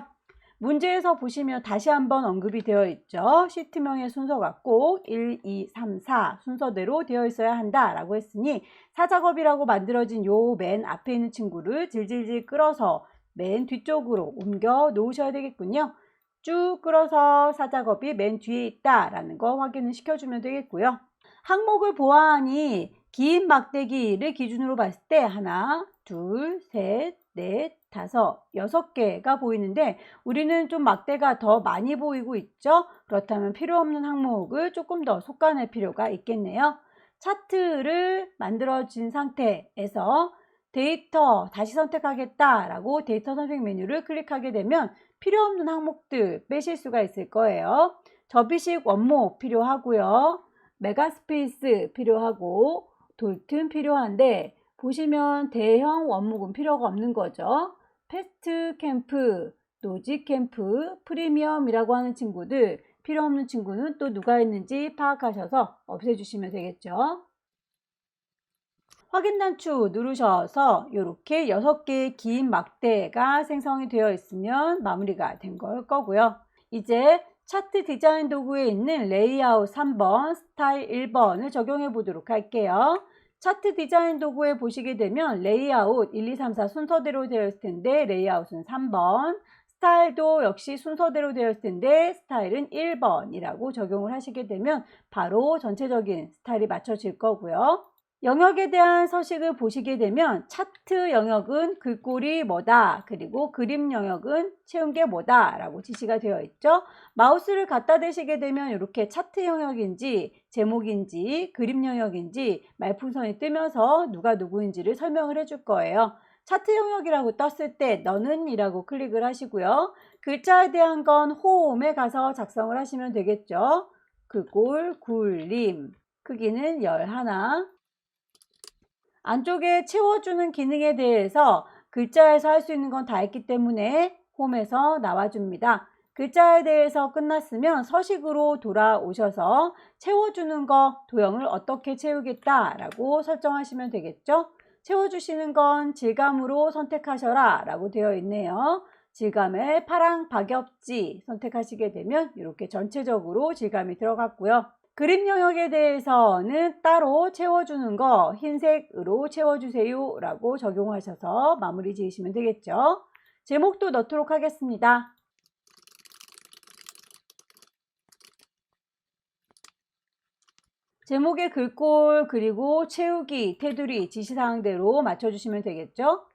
문제에서 보시면 다시 한번 언급이 되어 있죠. 시트명의 순서가 꼭 1, 2, 3, 4 순서대로 되어 있어야 한다 라고 했으니 사작업이라고 만들어진 요 맨 앞에 있는 친구를 질질질 끌어서 맨 뒤쪽으로 옮겨 놓으셔야 되겠군요. 쭉 끌어서 사작업이 맨 뒤에 있다 라는 거 확인을 시켜주면 되겠고요. 항목을 보아하니 긴 막대기를 기준으로 봤을 때 하나, 둘, 셋, 넷, 다섯, 6개가 보이는데 우리는 좀 막대가 더 많이 보이고 있죠? 그렇다면 필요 없는 항목을 조금 더 솎아낼 필요가 있겠네요. 차트를 만들어진 상태에서 데이터 다시 선택하겠다라고 데이터 선택 메뉴를 클릭하게 되면 필요 없는 항목들 빼실 수가 있을 거예요. 접이식 원목 필요하고요. 메가스페이스 필요하고 돌틈 필요한데 보시면 대형 원목은 필요가 없는 거죠. 패스트 캠프, 노지 캠프, 프리미엄이라고 하는 친구들 필요 없는 친구는 또 누가 있는지 파악하셔서 없애주시면 되겠죠. 확인 단추 누르셔서 이렇게 6개의 긴 막대가 생성이 되어 있으면 마무리가 된 걸 거고요. 이제 차트 디자인 도구에 있는 레이아웃 3번, 스타일 1번을 적용해 보도록 할게요. 차트 디자인 도구에 보시게 되면 레이아웃 1, 2, 3, 4 순서대로 되어 있을 텐데 레이아웃은 3번, 스타일도 역시 순서대로 되어 있을 텐데 스타일은 1번이라고 적용을 하시게 되면 바로 전체적인 스타일이 맞춰질 거고요. 영역에 대한 서식을 보시게 되면 차트 영역은 글꼴이 뭐다, 그리고 그림 영역은 채운 게 뭐다 라고 지시가 되어 있죠. 마우스를 갖다 대시게 되면 이렇게 차트 영역인지 제목인지 그림 영역인지 말풍선이 뜨면서 누가 누구인지를 설명을 해줄 거예요. 차트 영역이라고 떴을 때 너는 이라고 클릭을 하시고요. 글자에 대한 건 홈에 가서 작성을 하시면 되겠죠. 글꼴, 굴림, 크기는 11. 안쪽에 채워주는 기능에 대해서 글자에서 할 수 있는 건 다 했기 때문에 홈에서 나와줍니다. 글자에 대해서 끝났으면 서식으로 돌아오셔서 채워주는 거 도형을 어떻게 채우겠다라고 설정하시면 되겠죠. 채워주시는 건 질감으로 선택하셔라 라고 되어 있네요. 질감의 파랑 박엽지 선택하시게 되면 이렇게 전체적으로 질감이 들어갔고요. 그림 영역에 대해서는 따로 채워주는 거 흰색으로 채워주세요 라고 적용하셔서 마무리 지으시면 되겠죠. 제목도 넣도록 하겠습니다. 제목의 글꼴 그리고 채우기, 테두리, 지시사항대로 맞춰주시면 되겠죠.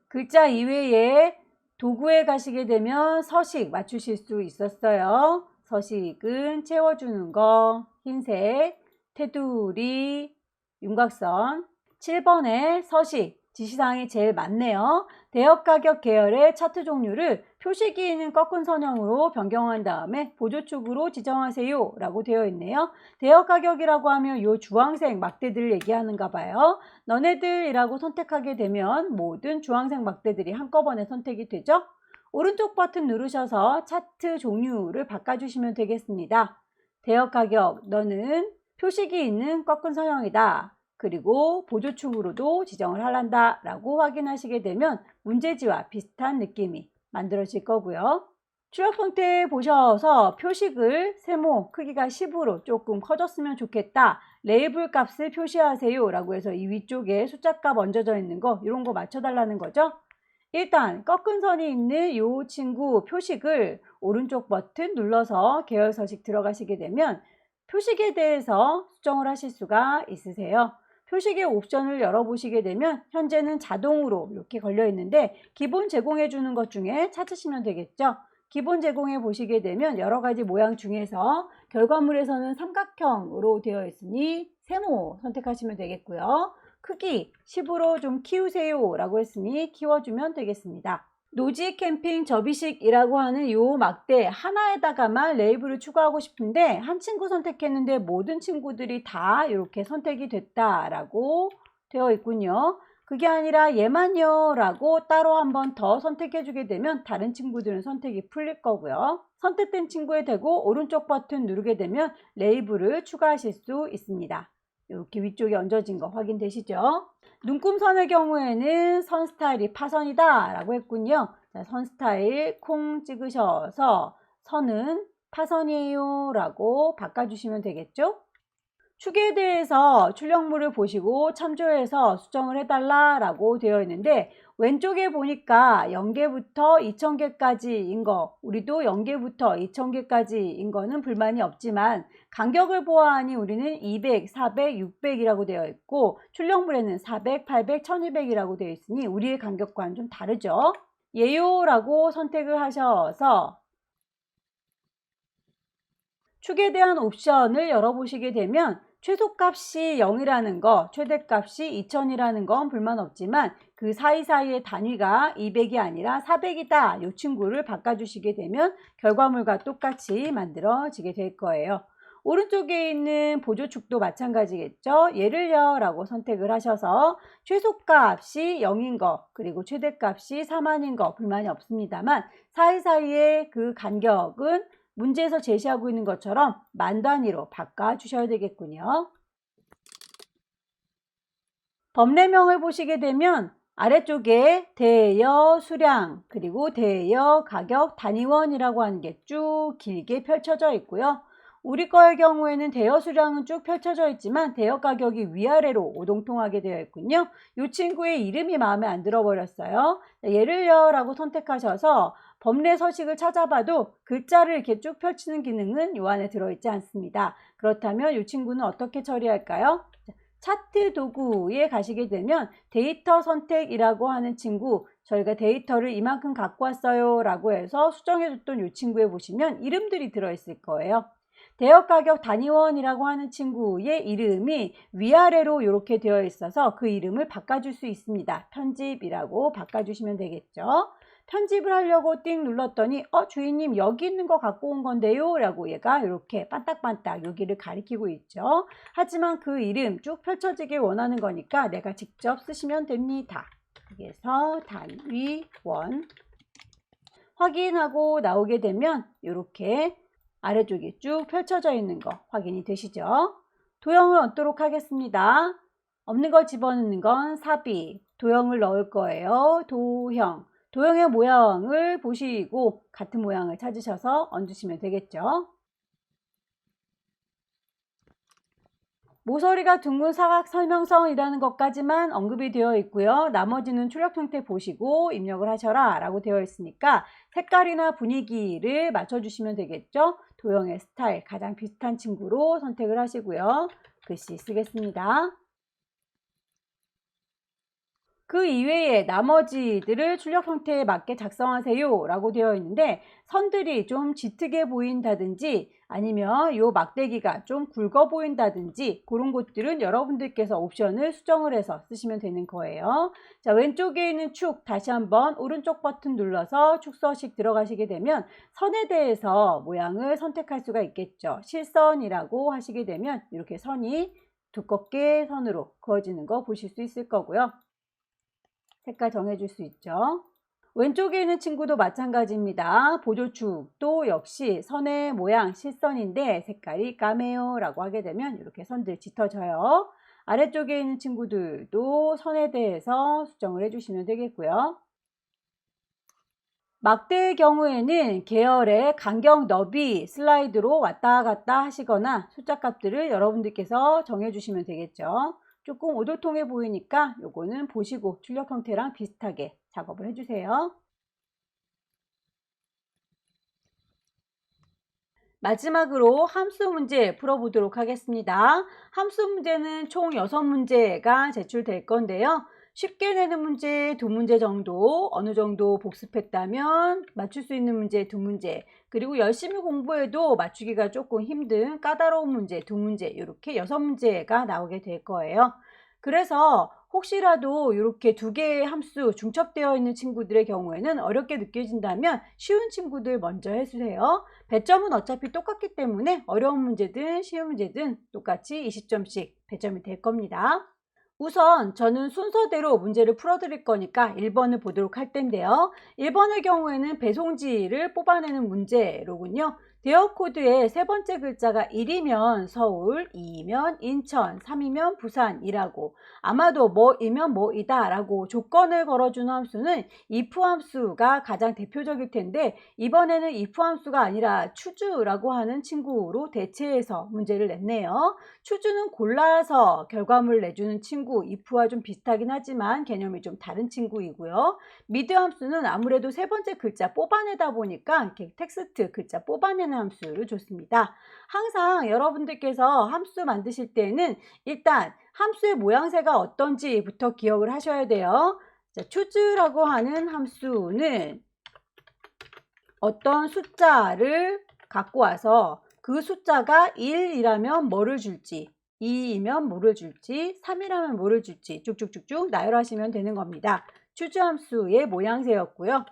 글자 이외에 도구에 가시게 되면 서식 맞추실 수 있었어요. 서식은 채워주는 거, 흰색, 테두리, 윤곽선. 7번에 서식, 지시사항이 제일 많네요. 대역가격 계열의 차트 종류를 표시기는 꺾은 선형으로 변경한 다음에 보조축으로 지정하세요 라고 되어 있네요. 대역가격이라고 하면 이 주황색 막대들을 얘기하는가 봐요. 너네들이라고 선택하게 되면 모든 주황색 막대들이 한꺼번에 선택이 되죠. 오른쪽 버튼 누르셔서 차트 종류를 바꿔주시면 되겠습니다. 대역가격 너는 표식이 있는 꺾은 선형이다. 그리고 보조축으로도 지정을 하란다 라고 확인하시게 되면 문제지와 비슷한 느낌이 만들어질 거고요. 출력 형태 보셔서 표식을 세모 크기가 10으로 조금 커졌으면 좋겠다. 레이블 값을 표시하세요 라고 해서 이 위쪽에 숫자값 얹어져 있는 거 이런 거 맞춰달라는 거죠. 일단 꺾은 선이 있는 이 친구 표식을 오른쪽 버튼 눌러서 계열 서식 들어가시게 되면 표식에 대해서 수정을 하실 수가 있으세요. 표식의 옵션을 열어보시게 되면 현재는 자동으로 이렇게 걸려 있는데 기본 제공해 주는 것 중에 찾으시면 되겠죠. 기본 제공해 보시게 되면 여러 가지 모양 중에서 결과물에서는 삼각형으로 되어 있으니 세모 선택하시면 되겠고요. 크기 10으로 좀 키우세요 라고 했으니 키워주면 되겠습니다. 노지 캠핑 접이식이라고 하는 이 막대 하나에다가만 레이블을 추가하고 싶은데 한 친구 선택했는데 모든 친구들이 다 이렇게 선택이 됐다라고 되어 있군요. 그게 아니라 얘만요 라고 따로 한 번 더 선택해 주게 되면 다른 친구들은 선택이 풀릴 거고요. 선택된 친구에 대고 오른쪽 버튼 누르게 되면 레이블을 추가하실 수 있습니다. 이렇게 위쪽에 얹어진 거 확인되시죠? 눈금선의 경우에는 선 스타일이 파선이다 라고 했군요. 자, 선 스타일 콩 찍으셔서 선은 파선이에요 라고 바꿔주시면 되겠죠? 축에 대해서 출력물을 보시고 참조해서 수정을 해달라라고 되어 있는데 왼쪽에 보니까 0개부터 2000개까지인 거, 우리도 0개부터 2000개까지인 거는 불만이 없지만 간격을 보아하니 우리는 200, 400, 600이라고 되어 있고 출력물에는 400, 800, 1200이라고 되어 있으니 우리의 간격과는 좀 다르죠. 예요라고 선택을 하셔서 축에 대한 옵션을 열어보시게 되면 최소값이 0이라는 거, 최대값이 2000이라는 건 불만 없지만 그 사이사이의 단위가 200이 아니라 400이다. 이 친구를 바꿔주시게 되면 결과물과 똑같이 만들어지게 될 거예요. 오른쪽에 있는 보조축도 마찬가지겠죠. 예를요 라고 선택을 하셔서 최소값이 0인 거 그리고 최대값이 4만인 거 불만이 없습니다만 사이사이의 그 간격은 문제에서 제시하고 있는 것처럼 만 단위로 바꿔주셔야 되겠군요. 법례명을 보시게 되면 아래쪽에 대여 수량 그리고 대여 가격 단위원이라고 하는 게 쭉 길게 펼쳐져 있고요. 우리 거의 경우에는 대여 수량은 쭉 펼쳐져 있지만 대여 가격이 위아래로 오동통하게 되어 있군요. 이 친구의 이름이 마음에 안 들어 버렸어요. 예를요 라고 선택하셔서 법례 서식을 찾아봐도 글자를 이렇게 쭉 펼치는 기능은 이 안에 들어있지 않습니다. 그렇다면 이 친구는 어떻게 처리할까요? 차트 도구에 가시게 되면 데이터 선택이라고 하는 친구, 저희가 데이터를 이만큼 갖고 왔어요 라고 해서 수정해줬던 이 친구에 보시면 이름들이 들어있을 거예요. 대여 가격 단위원이라고 하는 친구의 이름이 위아래로 이렇게 되어 있어서 그 이름을 바꿔줄 수 있습니다. 편집이라고 바꿔주시면 되겠죠. 편집을 하려고 띵 눌렀더니 주인님 여기 있는 거 갖고 온 건데요 라고 얘가 이렇게 반딱반딱 여기를 가리키고 있죠. 하지만 그 이름 쭉 펼쳐지길 원하는 거니까 내가 직접 쓰시면 됩니다. 그래서 단위원 확인하고 나오게 되면 이렇게 아래쪽이 쭉 펼쳐져 있는 거 확인이 되시죠? 도형을 얹도록 하겠습니다. 없는 걸 집어넣는 건 삽입, 도형을 넣을 거예요. 도형의 모양을 보시고 같은 모양을 찾으셔서 얹으시면 되겠죠. 모서리가 둥근 사각 설명성이라는 것까지만 언급이 되어 있고요. 나머지는 출력 형태 보시고 입력을 하셔라 라고 되어 있으니까 색깔이나 분위기를 맞춰주시면 되겠죠. 도형의 스타일 가장 비슷한 친구로 선택을 하시고요. 글씨 쓰겠습니다. 그 이외에 나머지들을 출력 형태에 맞게 작성하세요 라고 되어 있는데 선들이 좀 짙게 보인다든지 아니면 요 막대기가 좀 굵어 보인다든지 그런 것들은 여러분들께서 옵션을 수정을 해서 쓰시면 되는 거예요. 자, 왼쪽에 있는 축 다시 한번 오른쪽 버튼 눌러서 축 서식 들어가시게 되면 선에 대해서 모양을 선택할 수가 있겠죠. 실선이라고 하시게 되면 이렇게 선이 두껍게 선으로 그어지는 거 보실 수 있을 거고요. 색깔 정해줄 수 있죠. 왼쪽에 있는 친구도 마찬가지입니다. 보조축도 역시 선의 모양 실선인데 색깔이 까매요 라고 하게 되면 이렇게 선들 짙어져요. 아래쪽에 있는 친구들도 선에 대해서 수정을 해주시면 되겠고요. 막대의 경우에는 계열의 간격 너비 슬라이드로 왔다 갔다 하시거나 숫자 값들을 여러분들께서 정해주시면 되겠죠. 조금 오도통해 보이니까 요거는 보시고 출력 형태랑 비슷하게 작업을 해주세요. 마지막으로 함수 문제 풀어보도록 하겠습니다. 함수 문제는 총 6문제가 제출될 건데요. 쉽게 내는 문제 2문제 정도, 어느 정도 복습했다면 맞출 수 있는 문제 2문제, 그리고 열심히 공부해도 맞추기가 조금 힘든 까다로운 문제 2문제, 이렇게 6문제가 나오게 될 거예요. 그래서 혹시라도 이렇게 2개의 함수 중첩되어 있는 친구들의 경우에는 어렵게 느껴진다면 쉬운 친구들 먼저 해주세요. 배점은 어차피 똑같기 때문에 어려운 문제든 쉬운 문제든 똑같이 20점씩 배점이 될 겁니다. 우선 저는 순서대로 문제를 풀어드릴 거니까 1번을 보도록 할 텐데요. 1번의 경우에는 배송지를 뽑아내는 문제로군요. 대여 코드의 세 번째 글자가 1이면 서울, 2이면 인천, 3이면 부산이라고 아마도 뭐이면 뭐이다 라고 조건을 걸어주는 함수는 if 함수가 가장 대표적일 텐데 이번에는 if 함수가 아니라 추주라고 하는 친구로 대체해서 문제를 냈네요. 추주는 골라서 결과물을 내주는 친구, if와 좀 비슷하긴 하지만 개념이 좀 다른 친구이고요. 미드 함수는 아무래도 세 번째 글자 뽑아내다 보니까 이렇게 텍스트 글자 뽑아내는 함수를 줬습니다. 항상 여러분들께서 함수 만드실 때는 일단 함수의 모양새가 어떤지부터 기억을 하셔야 돼요. 자, choos라고 하는 함수는 어떤 숫자를 갖고 와서 그 숫자가 1이라면 뭐를 줄지, 2이면 뭐를 줄지, 3이라면 뭐를 줄지 쭉쭉쭉쭉 나열하시면 되는 겁니다. choose 함수의 모양새였고요.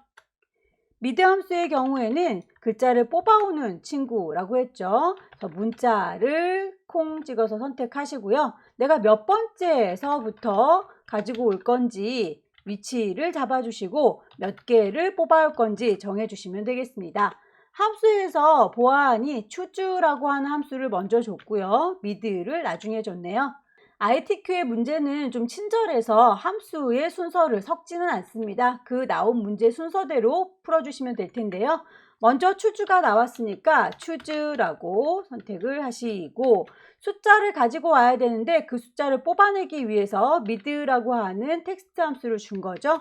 미드 함수의 경우에는 글자를 뽑아오는 친구라고 했죠. 문자를 콩 찍어서 선택하시고요. 내가 몇 번째에서부터 가지고 올 건지 위치를 잡아주시고 몇 개를 뽑아올 건지 정해주시면 되겠습니다. 함수에서 보아하니 choose라고 하는 함수를 먼저 줬고요. mid를 나중에 줬네요. ITQ의 문제는 좀 친절해서 함수의 순서를 섞지는 않습니다. 그 나온 문제 순서대로 풀어주시면 될 텐데요. 먼저 choose가 나왔으니까 choose라고 선택을 하시고 숫자를 가지고 와야 되는데 그 숫자를 뽑아내기 위해서 mid라고 하는 텍스트 함수를 준 거죠.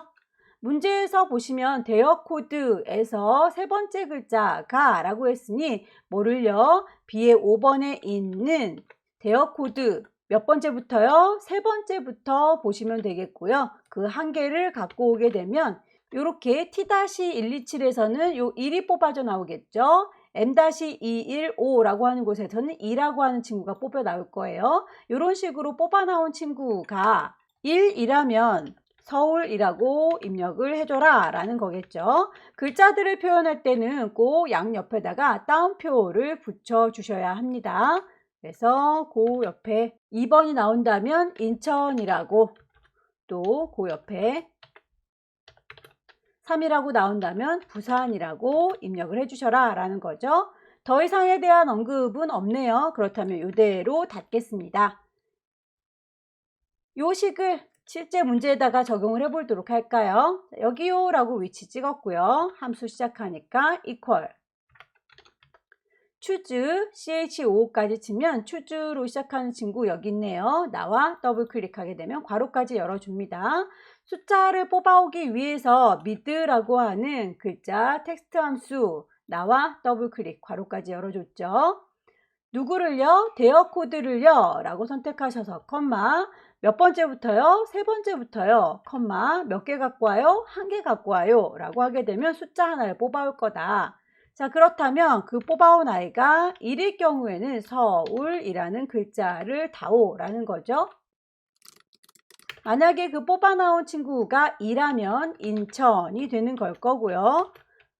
문제에서 보시면 대여 코드에서 세 번째 글자가 라고 했으니 뭐를요? B의 5번에 있는 대여 코드 몇 번째부터요? 세 번째부터 보시면 되겠고요. 그 한 개를 갖고 오게 되면 이렇게 T-127에서는 요 1이 뽑아져 나오겠죠. M-215라고 하는 곳에서는 2라고 하는 친구가 뽑혀 나올 거예요. 이런 식으로 뽑아 나온 친구가 1이라면 서울이라고 입력을 해줘라 라는 거겠죠. 글자들을 표현할 때는 꼭 양옆에다가 따옴표를 붙여 주셔야 합니다. 그래서 그 옆에 2번이 나온다면 인천이라고, 또 그 옆에 3이라고 나온다면 부산이라고 입력을 해주셔라 라는 거죠. 더 이상에 대한 언급은 없네요. 그렇다면 이대로 닫겠습니다. 요 식을 실제 문제에다가 적용을 해보도록 할까요? 여기요 라고 위치 찍었고요. 함수 시작하니까 equal choose CHO까지 치면 choose로 시작하는 친구 여기 있네요. 나와 더블 클릭하게 되면 괄호까지 열어줍니다. 숫자를 뽑아오기 위해서 mid라고 하는 글자 텍스트 함수 나와 더블 클릭 괄호까지 열어줬죠. 누구를요? 대여 코드를요? 라고 선택하셔서 컴마 몇 번째부터요? 세 번째부터요? 컴마 몇 개 갖고 와요? 한 개 갖고 와요 라고 하게 되면 숫자 하나를 뽑아올 거다. 자, 그렇다면 그 뽑아온 아이가 1일 경우에는 서울이라는 글자를 다오라는 거죠. 만약에 그 뽑아 나온 친구가 2라면 인천이 되는 걸 거고요.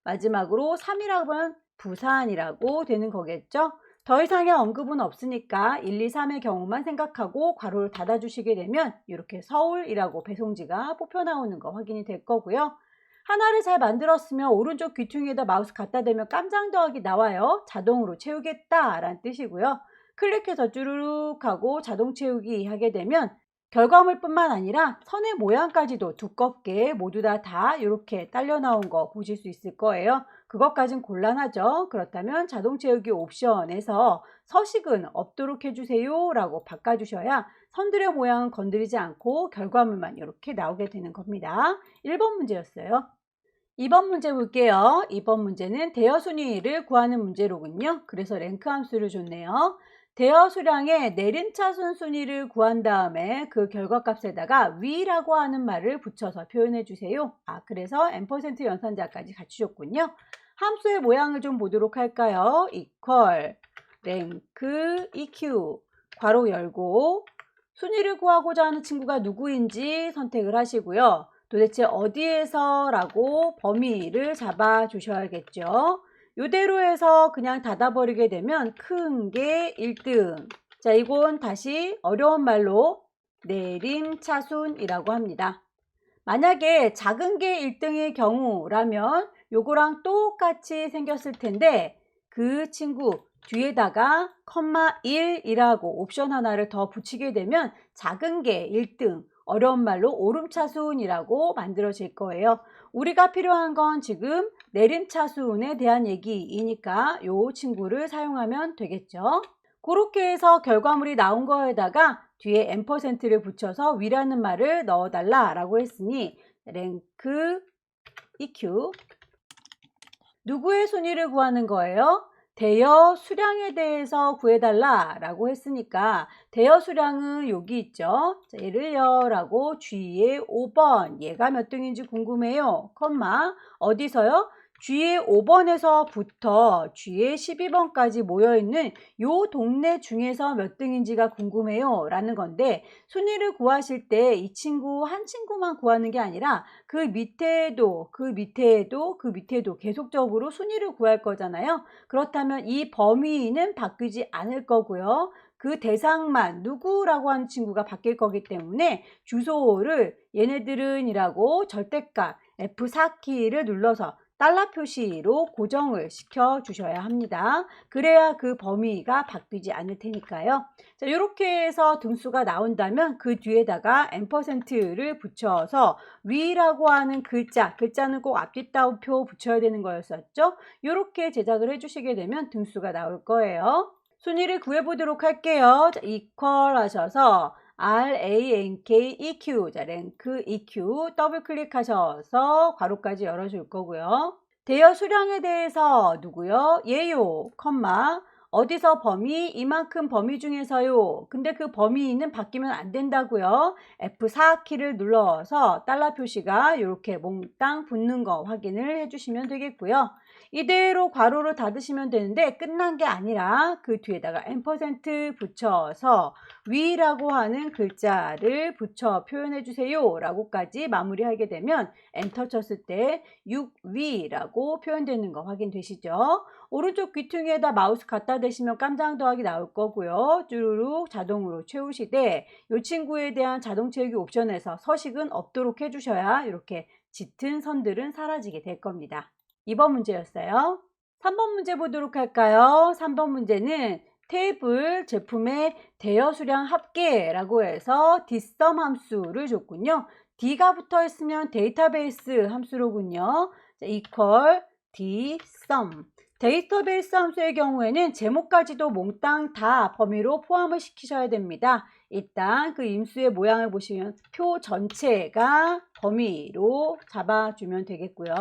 마지막으로 3이라고 하면 부산이라고 되는 거겠죠. 더 이상의 언급은 없으니까 1, 2, 3의 경우만 생각하고 괄호를 닫아주시게 되면 이렇게 서울이라고 배송지가 뽑혀 나오는 거 확인이 될 거고요. 하나를 잘 만들었으면 오른쪽 귀퉁이에다 마우스 갖다 대면 깜장 더하기 나와요. 자동으로 채우겠다 라는 뜻이고요. 클릭해서 쭈루룩 하고 자동 채우기 하게 되면 결과물뿐만 아니라 선의 모양까지도 두껍게 모두 다 이렇게 딸려 나온 거 보실 수 있을 거예요. 그것까진 곤란하죠. 그렇다면 자동 채우기 옵션에서 서식은 없도록 해주세요 라고 바꿔주셔야 선들의 모양은 건드리지 않고 결과물만 이렇게 나오게 되는 겁니다. 1번 문제였어요. 2번 문제 볼게요. 2번 문제는 대여 순위를 구하는 문제로군요. 그래서 랭크 함수를 줬네요. 대여 수량의 내림차순 순위를 구한 다음에 그 결과값에다가 위라고 하는 말을 붙여서 표현해 주세요. 그래서 M% 연산자까지 같이 줬군요. 함수의 모양을 좀 보도록 할까요? equal rank eq 괄호 열고 순위를 구하고자 하는 친구가 누구인지 선택을 하시고요. 도대체 어디에서 라고 범위를 잡아 주셔야겠죠. 이대로 해서 그냥 닫아버리게 되면 큰 게 1등. 자, 이건 다시 어려운 말로 내림차순이라고 합니다. 만약에 작은 게 1등의 경우라면 요거랑 똑같이 생겼을 텐데 그 친구 뒤에다가 컴마 1이라고 옵션 하나를 더 붙이게 되면 작은 게 1등, 어려운 말로 오름차순이라고 만들어질 거예요. 우리가 필요한 건 지금 내림차순에 대한 얘기이니까 요 친구를 사용하면 되겠죠. 그렇게 해서 결과물이 나온 거에다가 뒤에 앰퍼센트를 붙여서 위라는 말을 넣어달라 라고 했으니 랭크 EQ 누구의 순위를 구하는 거예요? 대여 수량에 대해서 구해달라 라고 했으니까 대여 수량은 여기 있죠. 자, 얘를요 라고 G의 5번 얘가 몇 등인지 궁금해요. 컴마 어디서요? G의 5번에서부터 G의 12번까지 모여있는 요 동네 중에서 몇 등인지가 궁금해요 라는 건데 순위를 구하실 때 이 친구 한 친구만 구하는 게 아니라 그 밑에도 계속적으로 순위를 구할 거잖아요. 그렇다면 이 범위는 바뀌지 않을 거고요. 그 대상만 누구라고 하는 친구가 바뀔 거기 때문에 주소를 얘네들은 이라고 절대값 F4키를 눌러서 달러 표시로 고정을 시켜 주셔야 합니다. 그래야 그 범위가 바뀌지 않을 테니까요. 자, 이렇게 해서 등수가 나온다면 그 뒤에다가 앰퍼센트를 붙여서 위라고 하는 글자는 꼭 앞뒤 따옴표 붙여야 되는 거였었죠. 이렇게 제작을 해주시게 되면 등수가 나올 거예요. 순위를 구해보도록 할게요. 자, equal 하셔서 RANK-EQ, 자, 랭크 EQ 더블 클릭하셔서 괄호까지 열어줄 거고요. 대여 수량에 대해서 누구요? 얘요, 컴마 어디서 범위? 이만큼 범위 중에서요. 근데 그 범위는 바뀌면 안 된다고요. F4키를 눌러서 달러 표시가 이렇게 몽땅 붙는 거 확인을 해주시면 되겠고요. 이대로 괄호를 닫으시면 되는데 끝난 게 아니라 그 뒤에다가 앰퍼센트 붙여서 위라고 하는 글자를 붙여 표현해 주세요 라고까지 마무리하게 되면 엔터 쳤을 때 6위라고 표현되는 거 확인되시죠? 오른쪽 귀퉁이에다 마우스 갖다 대시면 깜장 더하기 나올 거고요. 쭈루룩 자동으로 채우시되 이 친구에 대한 자동 채우기 옵션에서 서식은 없도록 해주셔야 이렇게 짙은 선들은 사라지게 될 겁니다. 2번 문제였어요. 3번 문제 보도록 할까요? 3번 문제는 테이블 제품의 대여 수량 합계라고 해서 dsum 함수를 줬군요. D가 붙어 있으면 데이터베이스 함수로군요. 자, equal dsum. 데이터베이스 함수의 경우에는 제목까지도 몽땅 다 범위로 포함을 시키셔야 됩니다. 일단 그 임수의 모양을 보시면 표 전체가 범위로 잡아주면 되겠고요.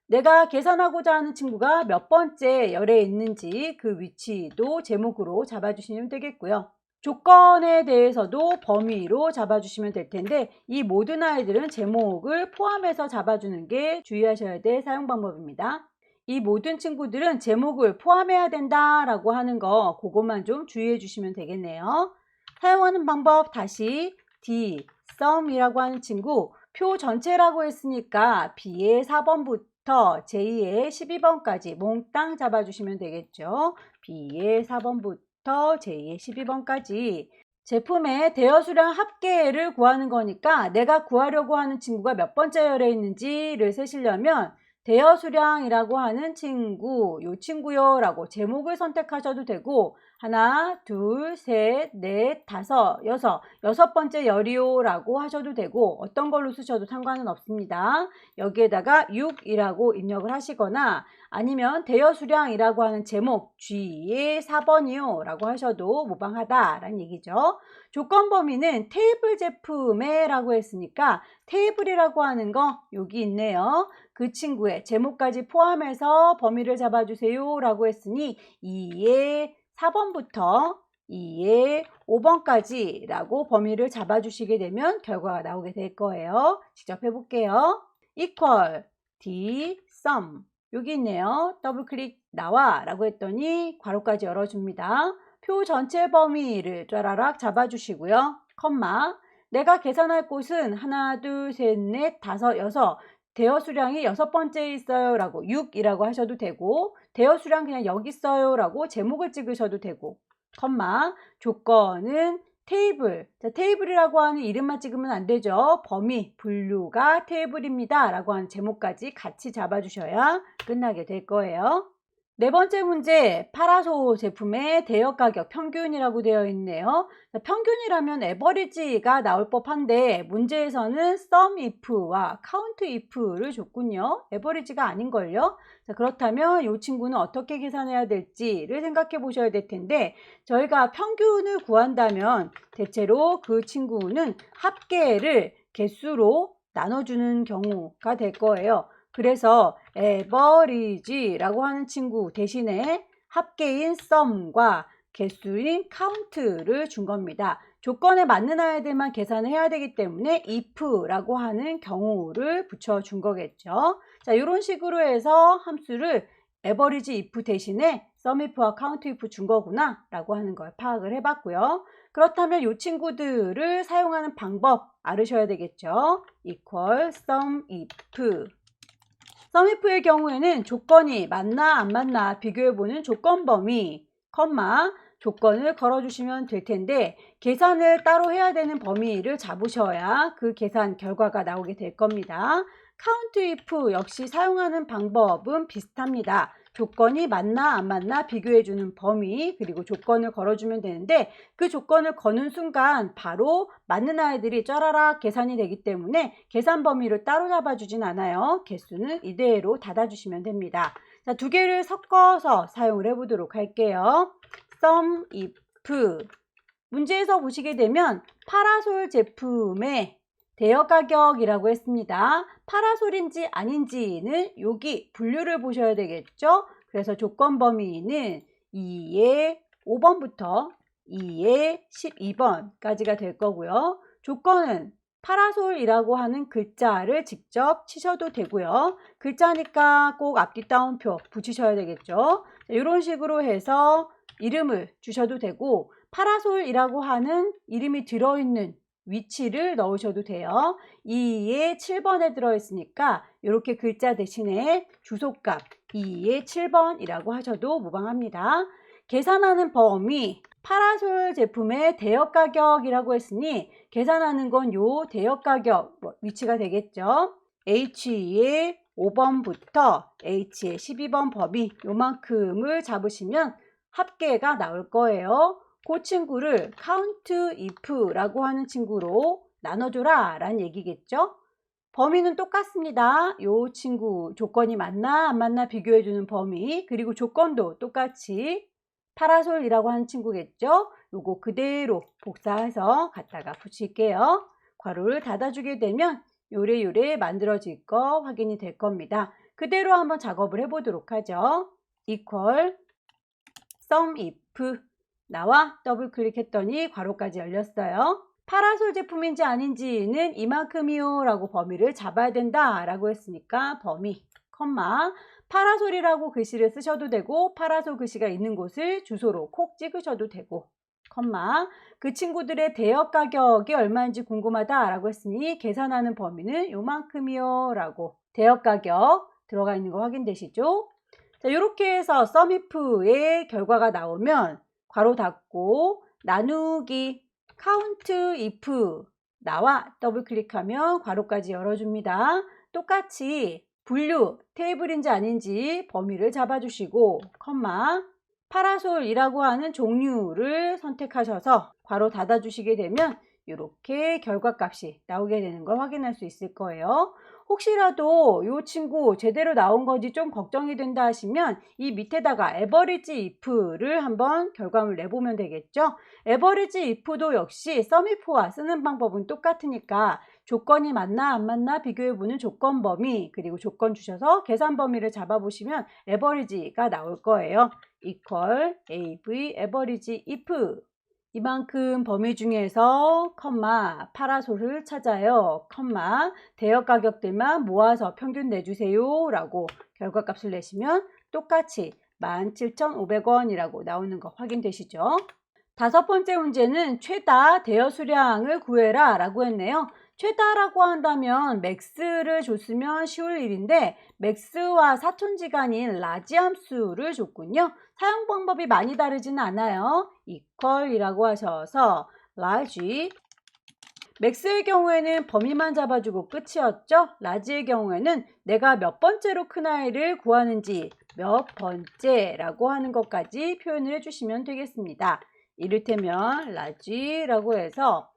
내가 계산하고자 하는 친구가 몇 번째 열에 있는지 그 위치도 제목으로 잡아주시면 되겠고요. 조건에 대해서도 범위로 잡아주시면 될 텐데 이 모든 아이들은 제목을 포함해서 잡아주는 게 주의하셔야 될 사용 방법입니다. 이 모든 친구들은 제목을 포함해야 된다라고 하는 거 그것만 좀 주의해 주시면 되겠네요. 사용하는 방법 다시 dsum이라고 하는 친구 표 전체라고 했으니까 B의 4번부터 J의 12번까지 몽땅 잡아주시면 되겠죠. B의 4번부터 J의 12번까지 제품의 대여 수량 합계를 구하는 거니까 내가 구하려고 하는 친구가 몇 번째 열에 있는지를 세시려면 대여 수량이라고 하는 친구, 요 친구요 라고 제목을 선택하셔도 되고 하나, 둘, 셋, 넷, 다섯, 여섯 번째 열이요 라고 하셔도 되고 어떤 걸로 쓰셔도 상관은 없습니다. 여기에다가 6이라고 입력을 하시거나 아니면 대여 수량이라고 하는 제목 G의 4번이요 라고 하셔도 무방하다라는 얘기죠. 조건 범위는 테이블 제품에 라고 했으니까 테이블이라고 하는 거 여기 있네요. 그 친구의 제목까지 포함해서 범위를 잡아주세요 라고 했으니 2의 4번부터 2의 5번까지 라고 범위를 잡아주시게 되면 결과가 나오게 될 거예요. 직접 해볼게요. equal dsum 여기 있네요. 더블 클릭 나와 라고 했더니 괄호까지 열어줍니다. 표 전체 범위를 쫘라락 잡아주시고요. 컴마 내가 계산할 곳은 하나, 둘, 셋, 넷, 다섯, 여섯 대여 수량이 6번째에 있어요 라고 6이라고 하셔도 되고 대여 수량 그냥 여기 있어요 라고 제목을 찍으셔도 되고 컴마 조건은 테이블 자, 테이블이라고 하는 이름만 찍으면 안 되죠. 범위 분류가 테이블입니다 라고 하는 제목까지 같이 잡아주셔야 끝나게 될 거예요. 네 번째 문제, 파라솔 제품의 대여 가격 평균이라고 되어 있네요. 평균이라면 에버리지가 나올 법한데 문제에서는 sum if와 count if를 줬군요. 에버리지가 아닌걸요. 자, 그렇다면 이 친구는 어떻게 계산해야 될지를 생각해 보셔야 될 텐데, 저희가 평균을 구한다면 대체로 그 친구는 합계를 개수로 나눠주는 경우가 될 거예요. 그래서 average라고 하는 친구 대신에 합계인 sum과 개수인 count를 준 겁니다. 조건에 맞는 아이들만 계산을 해야 되기 때문에 if라고 하는 경우를 붙여준 거겠죠. 자, 이런 식으로 해서 함수를 average if 대신에 sum if와 count if 준 거구나 라고 하는 걸 파악을 해봤고요. 그렇다면 이 친구들을 사용하는 방법 알으셔야 되겠죠. equal sum if. sum if의 경우에는 조건이 맞나 안 맞나 비교해보는 조건 범위, 조건을 걸어주시면 될 텐데, 계산을 따로 해야 되는 범위를 잡으셔야 그 계산 결과가 나오게 될 겁니다. count if 역시 사용하는 방법은 비슷합니다. 조건이 맞나 안 맞나 비교해주는 범위, 그리고 조건을 걸어주면 되는데, 그 조건을 거는 순간 바로 맞는 아이들이 쫘라락 계산이 되기 때문에 계산 범위를 따로 잡아주진 않아요. 개수는 이대로 닫아주시면 됩니다. 자, 두 개를 섞어서 사용을 해보도록 할게요. sum if. 문제에서 보시게 되면 파라솔 제품의 대여 가격이라고 했습니다. 파라솔인지 아닌지는 여기 분류를 보셔야 되겠죠. 그래서 조건 범위는 2의 5번부터 2의 12번까지가 될 거고요. 조건은 파라솔이라고 하는 글자를 직접 치셔도 되고요. 글자니까 꼭 앞뒤 따옴표 붙이셔야 되겠죠. 이런 식으로 해서 이름을 주셔도 되고, 파라솔이라고 하는 이름이 들어있는 위치를 넣으셔도 돼요. 2의 7번에 들어있으니까 이렇게 글자 대신에 주소값 2의 7번이라고 하셔도 무방합니다. 계산하는 범위, 파라솔 제품의 대여 가격이라고 했으니 계산하는 건 요 대여 가격 위치가 되겠죠. H의 5번부터 H의 12번 범위 요만큼을 잡으시면 합계가 나올 거예요. 그 친구를 count if라고 하는 친구로 나눠줘라 라는 얘기겠죠. 범위는 똑같습니다. 이 친구 조건이 맞나 안 맞나 비교해주는 범위, 그리고 조건도 똑같이 파라솔이라고 하는 친구겠죠. 요거 그대로 복사해서 갖다가 붙일게요. 괄호를 닫아주게 되면 요래요래 만들어질 거 확인이 될 겁니다. 그대로 한번 작업을 해보도록 하죠. equal sum if 나와 더블 클릭했더니 괄호까지 열렸어요. 파라솔 제품인지 아닌지는 이만큼이요 라고 범위를 잡아야 된다 라고 했으니까 범위, 파라솔이라고 글씨를 쓰셔도 되고 파라솔 글씨가 있는 곳을 주소로 콕 찍으셔도 되고, 그 친구들의 대여 가격이 얼마인지 궁금하다 라고 했으니 계산하는 범위는 요만큼이요 라고 대여 가격 들어가 있는 거 확인되시죠? 자, 이렇게 해서 sum if의 결과가 나오면 괄호 닫고 나누기 count if 나와 더블 클릭하면 괄호까지 열어줍니다. 똑같이 분류, 테이블인지 아닌지 범위를 잡아주시고, 파라솔이라고 하는 종류를 선택하셔서 괄호 닫아주시게 되면 이렇게 결과값이 나오게 되는 걸 확인할 수 있을 거예요. 혹시라도 이 친구 제대로 나온 건지 좀 걱정이 된다 하시면 이 밑에다가 average if를 한번 결과물 내보면 되겠죠. average if도 역시 sum if와 쓰는 방법은 똑같으니까 조건이 맞나 안 맞나 비교해보는 조건 범위, 그리고 조건 주셔서 계산 범위를 잡아보시면 average가 나올 거예요. equal av average if 이만큼 범위 중에서 파라솔을 찾아요, 대여 가격들만 모아서 평균 내주세요 라고 결과값을 내시면 똑같이 17,500원이라고 나오는 거 확인되시죠? 다섯 번째 문제는 최다 대여 수량을 구해라 라고 했네요. 최다라고 한다면 맥스를 줬으면 쉬울 일인데 맥스와 사촌지간인 라지 함수를 줬군요. 사용 방법이 많이 다르지는 않아요. equal이라고 하셔서 large, 맥스의 경우에는 범위만 잡아주고 끝이었죠. 라지의 경우에는 내가 몇 번째로 큰 아이를 구하는지 몇 번째라고 하는 것까지 표현을 해주시면 되겠습니다. 이를테면 라지라고 해서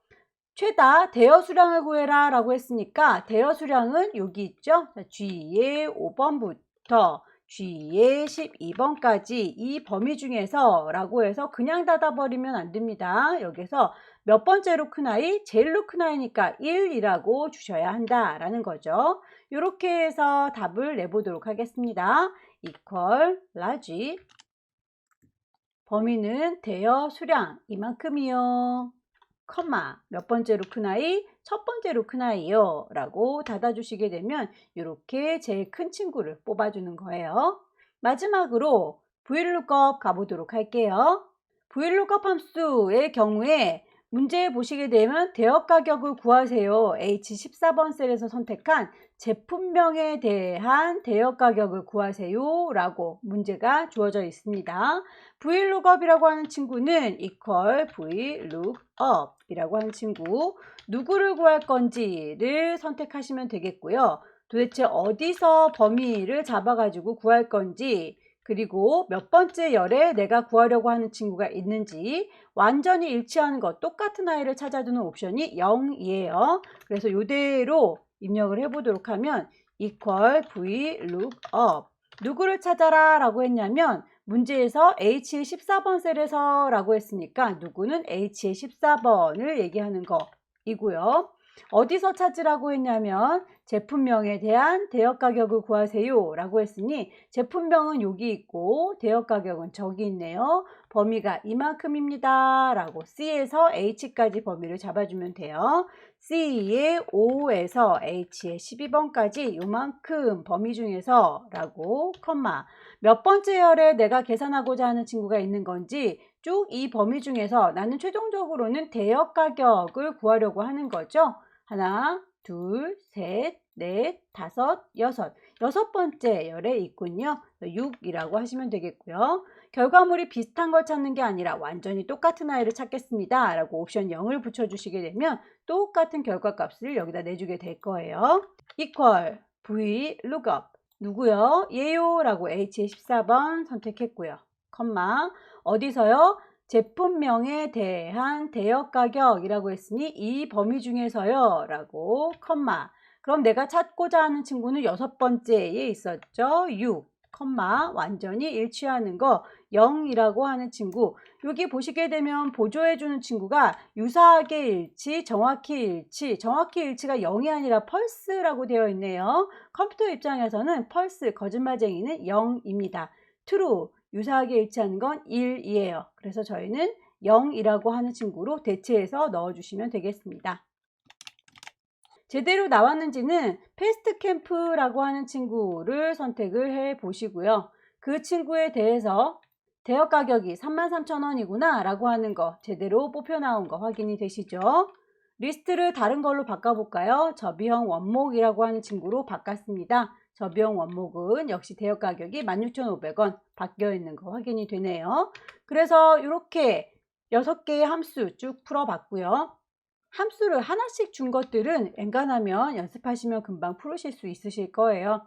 최다 대여 수량을 구해라 라고 했으니까 대여 수량은 여기 있죠. G의 5번부터 G의 12번까지 이 범위 중에서 라고 해서 그냥 닫아버리면 안 됩니다. 여기서 몇 번째로 큰 아이? 제일로 큰 아이니까 1이라고 주셔야 한다라는 거죠. 이렇게 해서 답을 내보도록 하겠습니다. equal large 범위는 대여 수량 이만큼이요. 컴마 몇 번째로 큰 아이? 첫 번째로 큰 아이요 라고 닫아주시게 되면 이렇게 제일 큰 친구를 뽑아주는 거예요. 마지막으로 VLOOKUP 가보도록 할게요. VLOOKUP 함수의 경우에 문제 보시게 되면 대여 가격을 구하세요. H14번 셀에서 선택한 제품명에 대한 대여 가격을 구하세요 라고 문제가 주어져 있습니다. VLOOKUP이라고 하는 친구는 equal VLOOKUP 이라고 하는 친구 누구를 구할 건지를 선택하시면 되겠고요. 도대체 어디서 범위를 잡아가지고 구할 건지 그리고 몇 번째 열에 내가 구하려고 하는 친구가 있는지 완전히 일치하는 것 똑같은 아이를 찾아주는 옵션이 0이에요. 그래서 이대로 입력을 해보도록 하면 equal VLOOKUP 누구를 찾아라 라고 했냐면 문제에서 H의 14번 셀에서 라고 했으니까 누구는 H의 14번을 얘기하는 거이고요. 어디서 찾으라고 했냐면 제품명에 대한 대여 가격을 구하세요 라고 했으니 제품명은 여기 있고 대여 가격은 저기 있네요. 범위가 이만큼입니다 라고 C에서 H까지 범위를 잡아주면 돼요. C의 5에서 H의 12번까지 요만큼 범위 중에서 라고 컴마 몇 번째 열에 내가 계산하고자 하는 친구가 있는 건지 쭉 이 범위 중에서 나는 최종적으로는 대여 가격을 구하려고 하는 거죠. 하나, 둘, 셋, 넷, 다섯, 여섯 번째 열에 있군요. 6이라고 하시면 되겠고요. 결과물이 비슷한 걸 찾는 게 아니라 완전히 똑같은 아이를 찾겠습니다. 라고 옵션 0을 붙여주시게 되면 똑같은 결과값을 여기다 내주게 될 거예요. equal VLOOKUP 누구요? 얘요 라고 H의 14번 선택했고요. 컴마 어디서요? 제품명에 대한 대여 가격이라고 했으니 이 범위 중에서요 라고 컴마 그럼 내가 찾고자 하는 친구는 여섯 번째에 있었죠. 6 컴마 완전히 일치하는 거 0이라고 하는 친구 여기 보시게 되면 보조해주는 친구가 유사하게 일치, 정확히 일치 정확히 일치가 0이 아니라 펄스라고 되어 있네요. 컴퓨터 입장에서는 펄스 거짓말쟁이는 0입니다. true 유사하게 일치하는 건 1이에요. 그래서 저희는 0이라고 하는 친구로 대체해서 넣어주시면 되겠습니다. 제대로 나왔는지는 패스트캠프라고 하는 친구를 선택을 해 보시고요. 그 친구에 대해서 대여 가격이 33,000원이구나 라고 하는 거 제대로 뽑혀 나온 거 확인이 되시죠? 리스트를 다른 걸로 바꿔볼까요? 저비용 원목이라고 하는 친구로 바꿨습니다. 저비용 원목은 역시 대여 가격이 16,500원 바뀌어 있는 거 확인이 되네요. 그래서 이렇게 6개의 함수 쭉 풀어봤고요. 함수를 하나씩 준 것들은 엔간하면 연습하시면 금방 풀으실 수 있으실 거예요.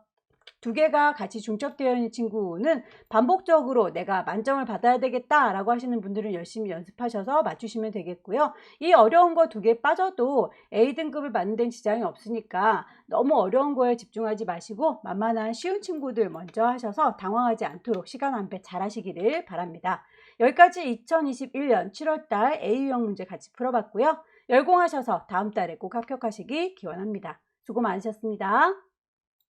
두 개가 같이 중첩되어 있는 친구는 반복적으로 내가 만점을 받아야 되겠다 라고 하시는 분들은 열심히 연습하셔서 맞추시면 되겠고요. 이 어려운 거 두 개 빠져도 A등급을 받는 데는 지장이 없으니까 너무 어려운 거에 집중하지 마시고 만만한 쉬운 친구들 먼저 하셔서 당황하지 않도록 시간 안배 잘 하시기를 바랍니다. 여기까지 2021년 7월달 A유형 문제 같이 풀어봤고요. 열공하셔서 다음 달에 꼭 합격하시기 기원합니다. 수고 많으셨습니다.